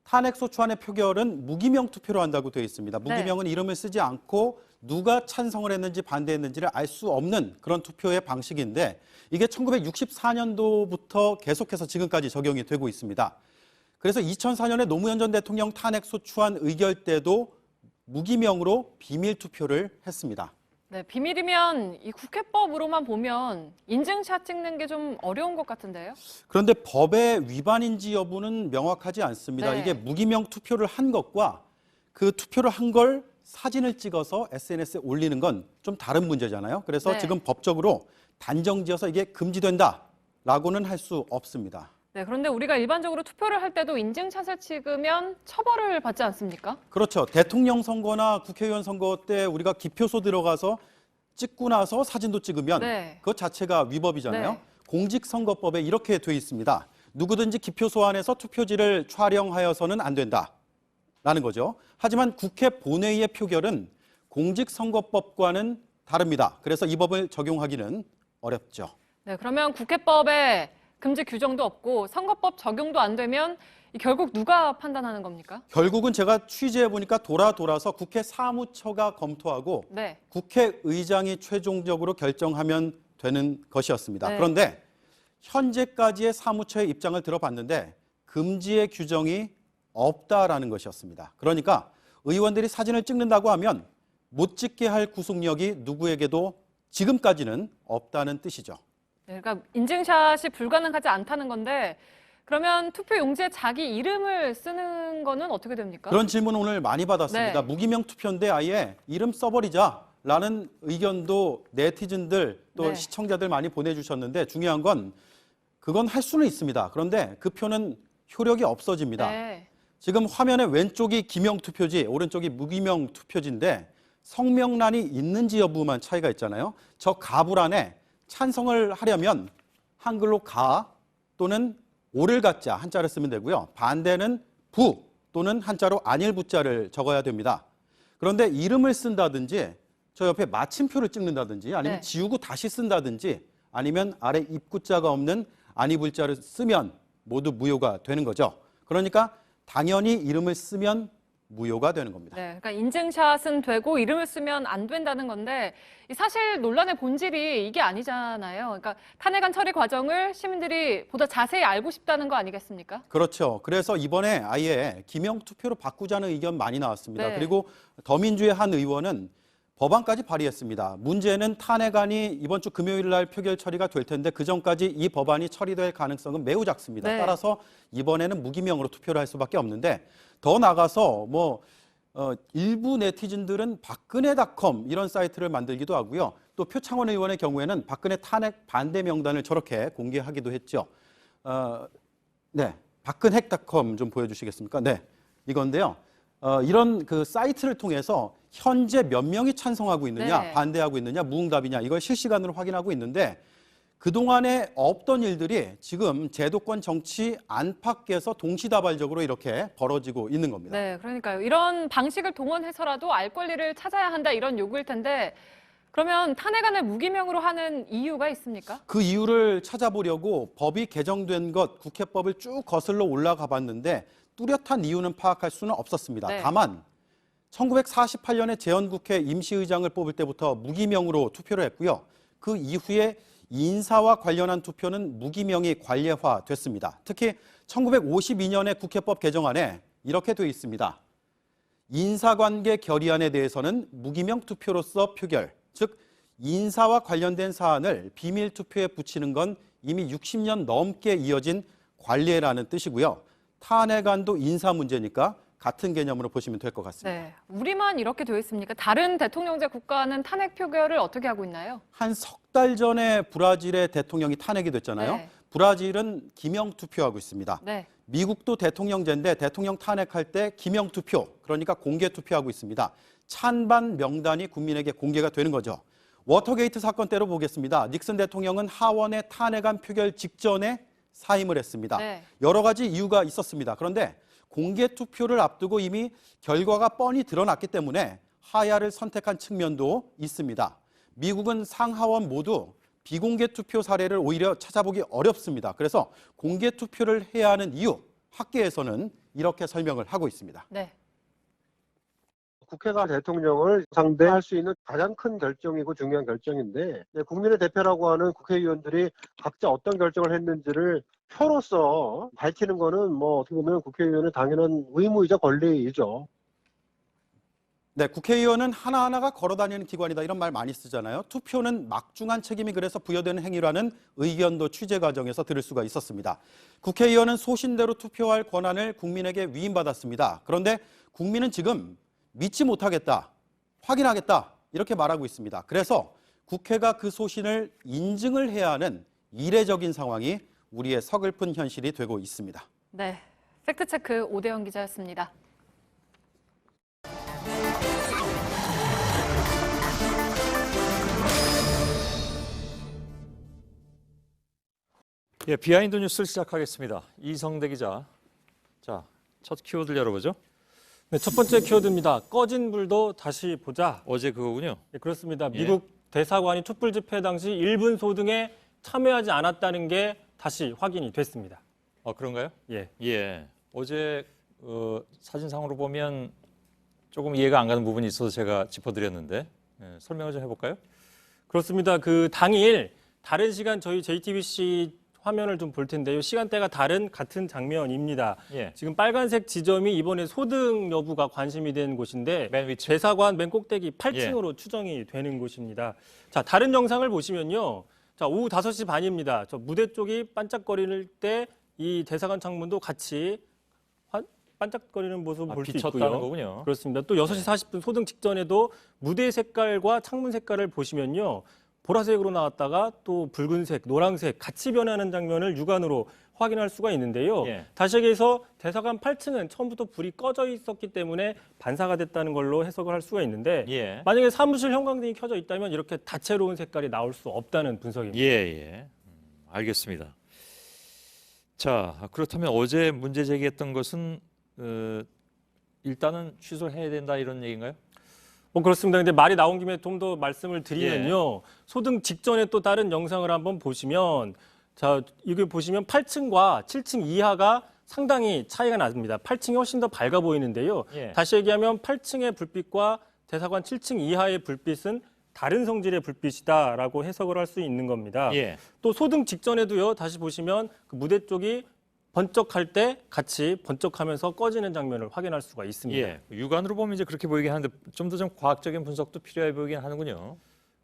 탄핵 소추안의 표결은 무기명 투표로 한다고 되어 있습니다. 무기명은 이름을 쓰지 않고 누가 찬성을 했는지 반대했는지를 알 수 없는 그런 투표의 방식인데 이게 1964년도부터 계속해서 지금까지 적용이 되고 있습니다. 그래서 2004년에 노무현 전 대통령 탄핵 소추안 의결 때도 무기명으로 비밀 투표를 했습니다. 네, 비밀이면 이 국회법으로만 보면 인증샷 찍는 게 좀 어려운 것 같은데요? 그런데 법의 위반인지 여부는 명확하지 않습니다. 네. 이게 무기명 투표를 한 것과 그 투표를 한 걸 사진을 찍어서 SNS에 올리는 건 좀 다른 문제잖아요. 그래서 네. 지금 법적으로 단정지어서 이게 금지된다라고는 할 수 없습니다. 네, 그런데 우리가 일반적으로 투표를 할 때도 인증샷을 찍으면 처벌을 받지 않습니까? 그렇죠. 대통령 선거나 국회의원 선거 때 우리가 기표소 들어가서 찍고 나서 사진도 찍으면 네. 그것 자체가 위법이잖아요. 네. 공직선거법에 이렇게 돼 있습니다. 누구든지 기표소 안에서 투표지를 촬영하여서는 안 된다라는 거죠. 하지만 국회 본회의의 표결은 공직선거법과는 다릅니다. 그래서 이 법을 적용하기는 어렵죠. 네, 그러면 국회법에 금지 규정도 없고 선거법 적용도 안 되면 결국 누가 판단하는 겁니까? 결국은 제가 취재해 보니까 돌아서 국회 사무처가 검토하고 네. 국회의장이 최종적으로 결정하면 되는 것이었습니다. 네. 그런데 현재까지의 사무처의 입장을 들어봤는데 금지의 규정이 없다라는 것이었습니다. 그러니까 의원들이 사진을 찍는다고 하면 못 찍게 할 구속력이 누구에게도 지금까지는 없다는 뜻이죠. 네, 그러니까 인증샷이 불가능하지 않다는 건데 그러면 투표 용지에 자기 이름을 쓰는 거는 어떻게 됩니까? 그런 질문 오늘 많이 받았습니다. 네. 무기명 투표인데 아예 이름 써버리자라는 의견도 네티즌들 또 네. 시청자들 많이 보내주셨는데 중요한 건 그건 할 수는 있습니다. 그런데 그 표는 효력이 없어집니다. 네. 지금 화면의 왼쪽이 기명 투표지, 오른쪽이 무기명 투표지인데 성명란이 있는지 여부만 차이가 있잖아요. 저 가불안에 찬성을 하려면 한글로 가 또는 오를 가자 한자를 쓰면 되고요. 반대는 부 또는 한자로 아닐 부자를 적어야 됩니다. 그런데 이름을 쓴다든지 저 옆에 마침표를 찍는다든지 아니면 네. 지우고 다시 쓴다든지 아니면 아래 입구자가 없는 아니 불자를 쓰면 모두 무효가 되는 거죠. 그러니까 당연히 이름을 쓰면 무효가 되는 겁니다. 네, 그러니까 인증샷은 되고 이름을 쓰면 안 된다는 건데 사실 논란의 본질이 이게 아니잖아요. 그러니까 탄핵안 처리 과정을 시민들이 보다 자세히 알고 싶다는 거 아니겠습니까? 그렇죠. 그래서 이번에 아예 기명 투표로 바꾸자는 의견 많이 나왔습니다. 네. 그리고 더민주의 한 의원은 법안까지 발의했습니다. 문제는 탄핵안이 이번 주 금요일 날 표결 처리가 될 텐데 그 전까지 이 법안이 처리될 가능성은 매우 작습니다. 네. 따라서 이번에는 무기명으로 투표를 할 수밖에 없는데 더 나가서 일부 네티즌들은 박근혜닷컴 이런 사이트를 만들기도 하고요. 또 표창원 의원의 경우에는 박근혜 탄핵 반대 명단을 저렇게 공개하기도 했죠. 네, 박근혜닷컴 좀 보여주시겠습니까? 네, 이건데요. 이런 그 사이트를 통해서 현재 몇 명이 찬성하고 있느냐, 네. 반대하고 있느냐, 무응답이냐 이걸 실시간으로 확인하고 있는데 그동안에 없던 일들이 지금 제도권 정치 안팎에서 동시다발적으로 이렇게 벌어지고 있는 겁니다. 네, 그러니까요. 이런 방식을 동원해서라도 알 권리를 찾아야 한다 이런 요구일 텐데 그러면 탄핵안을 무기명으로 하는 이유가 있습니까? 그 이유를 찾아보려고 법이 개정된 것, 국회법을 쭉 거슬러 올라가 봤는데 뚜렷한 이유는 파악할 수는 없었습니다. 네. 다만 1948년에 재헌국회 임시의장을 뽑을 때부터 무기명으로 투표를 했고요. 그 이후에 인사와 관련한 투표는 무기명이 관례화됐습니다. 특히 1952년의 국회법 개정안에 이렇게 되어 있습니다. 인사관계 결의안에 대해서는 무기명 투표로서 표결, 즉 인사와 관련된 사안을 비밀 투표에 붙이는 건 이미 60년 넘게 이어진 관례라는 뜻이고요. 탄핵안도 인사 문제니까 같은 개념으로 보시면 될 것 같습니다. 네, 우리만 이렇게 되어 있습니까? 다른 대통령제 국가는 탄핵 표결을 어떻게 하고 있나요? 한 석 달 전에 브라질의 대통령이 탄핵이 됐잖아요. 네. 브라질은 기명 투표하고 있습니다. 네. 미국도 대통령제인데 대통령 탄핵할 때 기명 투표, 그러니까 공개 투표하고 있습니다. 찬반 명단이 국민에게 공개가 되는 거죠. 워터게이트 사건 때로 보겠습니다. 닉슨 대통령은 하원의 탄핵안 표결 직전에 사임을 했습니다. 네. 여러 가지 이유가 있었습니다. 그런데 공개 투표를 앞두고 이미 결과가 뻔히 드러났기 때문에 하야를 선택한 측면도 있습니다. 미국은 상하원 모두 비공개 투표 사례를 오히려 찾아보기 어렵습니다. 그래서 공개 투표를 해야 하는 이유, 학계에서는 이렇게 설명을 하고 있습니다. 네. 국회가 대통령을 상대할 수 있는 가장 큰 결정이고 중요한 결정인데 국민의 대표라고 하는 국회의원들이 각자 어떤 결정을 했는지를 표로서 밝히는 거는 뭐 어떻게 보면 국회의원의 당연한 의무이자 권리이죠. 네, 국회의원은 하나하나가 걸어다니는 기관이다 이런 말 많이 쓰잖아요. 투표는 막중한 책임이 그래서 부여되는 행위라는 의견도 취재 과정에서 들을 수가 있었습니다. 국회의원은 소신대로 투표할 권한을 국민에게 위임받았습니다. 그런데 국민은 지금 믿지 못하겠다. 확인하겠다 이렇게 말하고 있습니다. 그래서 국회가 그 소신을 인증을 해야 하는 이례적인 상황이 우리의 서글픈 현실이 되고 있습니다. 네, 팩트체크 오대영 기자였습니다. 예, 비하인드 뉴스를 시작하겠습니다. 이성대 기자. 자, 첫 키워드를 열어보죠. 네, 첫 번째 키워드입니다. 꺼진 불도 다시 보자. 어제 그거군요. 네, 그렇습니다. 예. 미국 대사관이 촛불 집회 당시 일본 소등에 참여하지 않았다는 게 다시 확인이 됐습니다. 그런가요? 예. 예. 어제 사진상으로 보면 조금 이해가 안 가는 부분이 있어서 제가 짚어드렸는데 설명을 좀 해볼까요? 그렇습니다. 그 당일 다른 시간 저희 JTBC 화면을 좀 볼 텐데요. 시간대가 다른 같은 장면입니다. 예. 지금 빨간색 지점이 이번에 소등 여부가 관심이 된 곳인데 맨 위치. 대사관 맨 꼭대기 8층으로 추정이 되는 곳입니다. 자, 다른 영상을 보시면요. 자, 오후 5시 반입니다. 저 무대 쪽이 반짝거릴 때 이 대사관 창문도 같이 반짝거리는 모습을 볼 수 있고요. 비쳤다는 거군요. 그렇습니다. 또 6시 40분 소등 직전에도 무대 색깔과 창문 색깔을 보시면요. 보라색으로 나왔다가 또 붉은색, 노란색 같이 변하는 장면을 육안으로 확인할 수가 있는데요. 예. 다시 얘기해서 대사관 8층은 처음부터 불이 꺼져 있었기 때문에 반사가 됐다는 걸로 해석을 할 수가 있는데 예. 만약에 사무실 형광등이 켜져 있다면 이렇게 다채로운 색깔이 나올 수 없다는 분석입니다. 예. 알겠습니다. 자, 그렇다면 어제 문제 제기했던 것은 일단은 취소를 해야 된다 이런 얘기인가요? 그렇습니다. 근데 말이 나온 김에 좀 더 말씀을 드리면요. 소등 직전에 또 다른 영상을 한번 보시면 자, 이게 보시면 8층과 7층 이하가 상당히 차이가 납니다. 8층이 훨씬 더 밝아 보이는데요. 예. 다시 얘기하면 8층의 불빛과 대사관 7층 이하의 불빛은 다른 성질의 불빛이다라고 해석을 할 수 있는 겁니다. 예. 또 소등 직전에도요. 다시 보시면 그 무대 쪽이 번쩍할 때 같이 번쩍하면서 꺼지는 장면을 확인할 수가 있습니다. 예. 육안으로 보면 이제 그렇게 보이긴 하는데 좀 더 좀 과학적인 분석도 필요해 보이긴 하는군요.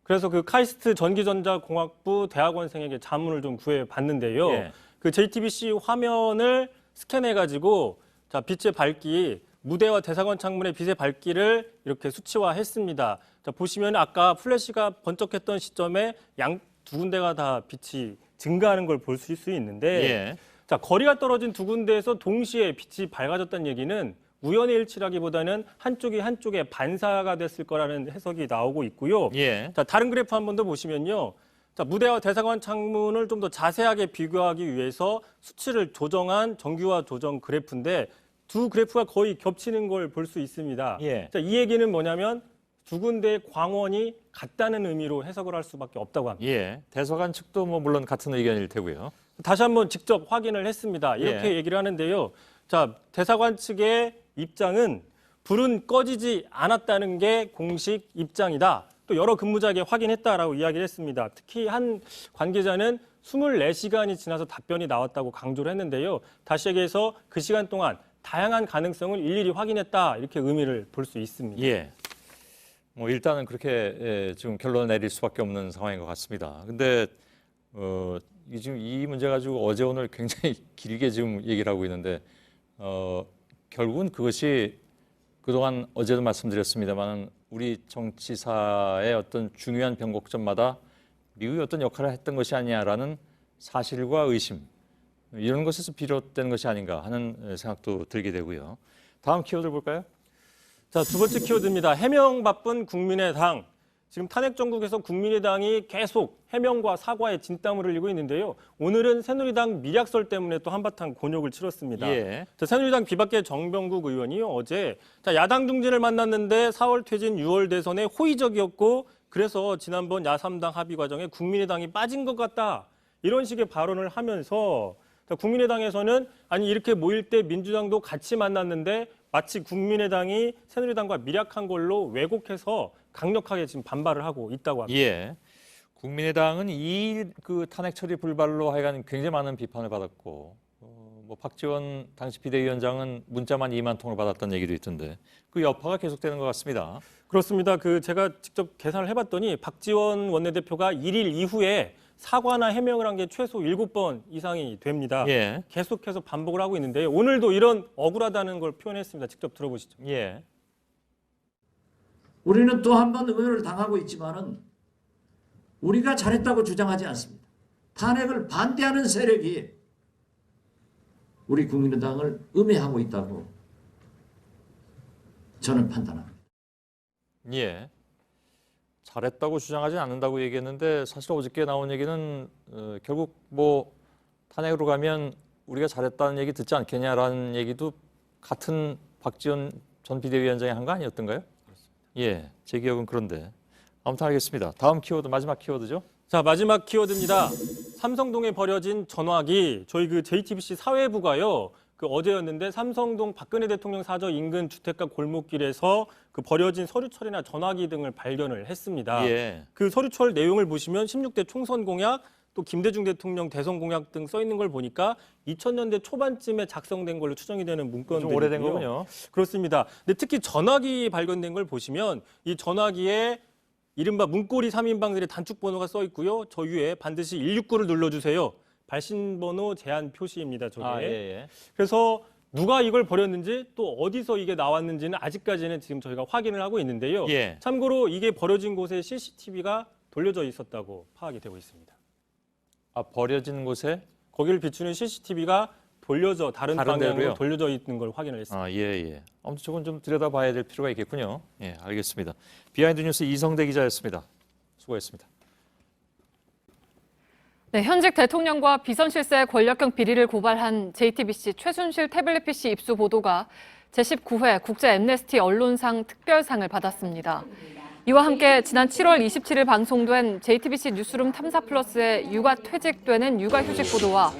그래서 그 카이스트 전기전자공학부 대학원생에게 자문을 좀 구해봤는데요. 예. 그 JTBC 화면을 스캔해가지고 자, 빛의 밝기, 무대와 대사관 창문의 빛의 밝기를 이렇게 수치화했습니다. 자, 보시면 아까 플래시가 번쩍했던 시점에 양 두 군데가 다 빛이 증가하는 걸 볼 수 있는데 예. 자, 거리가 떨어진 두 군데에서 동시에 빛이 밝아졌다는 얘기는 우연의 일치라기보다는 한쪽에 반사가 됐을 거라는 해석이 나오고 있고요. 예. 자, 다른 그래프 한 번 더 보시면요. 자, 무대와 대사관 창문을 좀 더 자세하게 비교하기 위해서 수치를 조정한 정규화 조정 그래프인데 두 그래프가 거의 겹치는 걸 볼 수 있습니다. 예. 자, 이 얘기는 뭐냐면 두 군데의 광원이 같다는 의미로 해석을 할 수밖에 없다고 합니다. 예. 대사관 측도 뭐 물론 같은 의견일 테고요. 다시 한번 직접 확인을 했습니다. 이렇게 예. 얘기를 하는데요. 자, 대사관 측의 입장은 불은 꺼지지 않았다는 게 공식 입장이다. 또 여러 근무자에게 확인했다라고 이야기를 했습니다. 특히 한 관계자는 24시간이 지나서 답변이 나왔다고 강조를 했는데요. 다시 얘기해서 그 시간 동안 다양한 가능성을 일일이 확인했다. 이렇게 의미를 볼 수 있습니다. 예. 뭐 일단은 그렇게 지금 결론을 내릴 수밖에 없는 상황인 것 같습니다. 근데 지금 이 문제 가지고 어제 오늘 굉장히 길게 지금 얘기를 하고 있는데 결국은 그것이 그동안 어제도 말씀드렸습니다만 우리 정치사의 어떤 중요한 변곡점마다 미국이 어떤 역할을 했던 것이 아니냐라는 사실과 의심 이런 것에서 비롯된 것이 아닌가 하는 생각도 들게 되고요. 다음 키워드 볼까요? 자, 두 번째 키워드입니다. 해명 바쁜 국민의당. 지금 탄핵 정국에서 국민의당이 계속 해명과 사과에 진땀을 흘리고 있는데요. 오늘은 새누리당 미략설 때문에 또 한바탕 곤욕을 치렀습니다. 예. 자, 새누리당 비박계 정병국 의원이 어제 야당 중진을 만났는데 4월 퇴진 6월 대선에 호의적이었고 그래서 지난번 야3당 합의 과정에 국민의당이 빠진 것 같다. 이런 식의 발언을 하면서 국민의당에서는 아니 이렇게 모일 때 민주당도 같이 만났는데 마치 국민의당이 새누리당과 밀약한 걸로 왜곡해서 강력하게 지금 반발을 하고 있다고 합니다. 예. 국민의당은 이 그 탄핵 처리 불발로 하여간 굉장히 많은 비판을 받았고 뭐 박지원 당시 비대위원장은 문자만 2만 통을 받았다는 얘기도 있던데 그 여파가 계속되는 것 같습니다. 그렇습니다. 제가 직접 계산을 해봤더니 박지원 원내대표가 1일 이후에 사과나 해명을 한 게 최소 7번 이상이 됩니다. 예. 계속해서 반복을 하고 있는데 오늘도 이런 억울하다는 걸 표현했습니다. 직접 들어보시죠. 예. 우리는 또 한 번 응원을 당하고 있지만은 우리가 잘했다고 주장하지 않습니다. 탄핵을 반대하는 세력이 우리 국민의당을 음해하고 있다고 저는 판단합니다. 예. 잘했다고 주장하지 않는다고 얘기했는데 사실 어저께 나온 얘기는 결국 뭐 탄핵으로 가면 우리가 잘했다는 얘기 듣지 않겠냐라는 얘기도 같은 박지원 전 비대위원장이 한 거 아니었던가요? 예, 제 기억은 그런데. 아무튼 알겠습니다. 다음 키워드, 마지막 키워드죠? 자, 마지막 키워드입니다. 삼성동에 버려진 전화기. 저희 그 JTBC 사회부가요. 그 어제였는데 삼성동 박근혜 대통령 사저 인근 주택가 골목길에서 그 버려진 서류철이나 전화기 등을 발견을 했습니다. 예. 그 서류철 내용을 보시면 16대 총선 공약, 또 김대중 대통령 대선 공약 등 써 있는 걸 보니까 2000년대 초반쯤에 작성된 걸로 추정이 되는 문건들이고요. 좀 오래된 거군요. 그렇습니다. 근데 특히 전화기 발견된 걸 보시면 이 전화기에 이른바 문고리 3인방들의 단축 번호가 써 있고요. 저 위에 반드시 169를 눌러주세요. 발신번호 제한 표시입니다. 저게. 아, 예. 그래서 누가 이걸 버렸는지 또 어디서 이게 나왔는지는 아직까지는 지금 저희가 확인을 하고 있는데요. 예. 참고로 이게 버려진 곳에 CCTV가 돌려져 있었다고 파악이 되고 있습니다. 아, 버려진 곳에? 거기를 비추는 CCTV가 돌려져 다른 방향으로 데로요? 돌려져 있는 걸 확인을 했습니다. 아, 예. 아무튼 저건 좀 들여다봐야 될 필요가 있겠군요. 예, 알겠습니다. 비하인드 뉴스 이성대 기자였습니다. 수고했습니다. 네, 현직 대통령과 비선실세 권력형 비리를 고발한 JTBC 최순실 태블릿 PC 입수 보도가 제19회 국제 엠네스티 언론상 특별상을 받았습니다. 이와 함께 지난 7월 27일 방송된 JTBC 뉴스룸 탐사 플러스의 육아 퇴직되는 육아휴직 보도와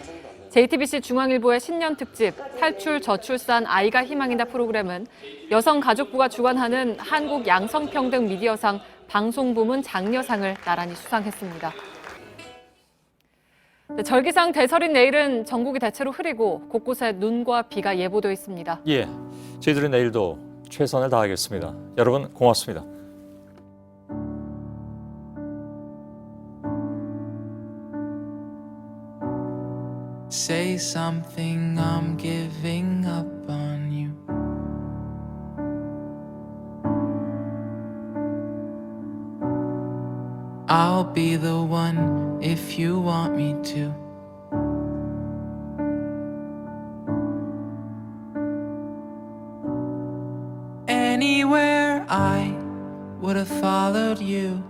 JTBC 중앙일보의 신년 특집 탈출 저출산 아이가 희망이다 프로그램은 여성가족부가 주관하는 한국 양성평등 미디어상 방송부문 장려상을 나란히 수상했습니다. 네, 절기상 대설인 내일은 전국이 대체로 흐리고 곳곳에 눈과 비가 예보되어 있습니다. 예, 저희들은 내일도 최선을 다하겠습니다. 여러분 고맙습니다. Say something, I'm giving up on you. I'll be the one if you want me to. Anywhere I would have followed you.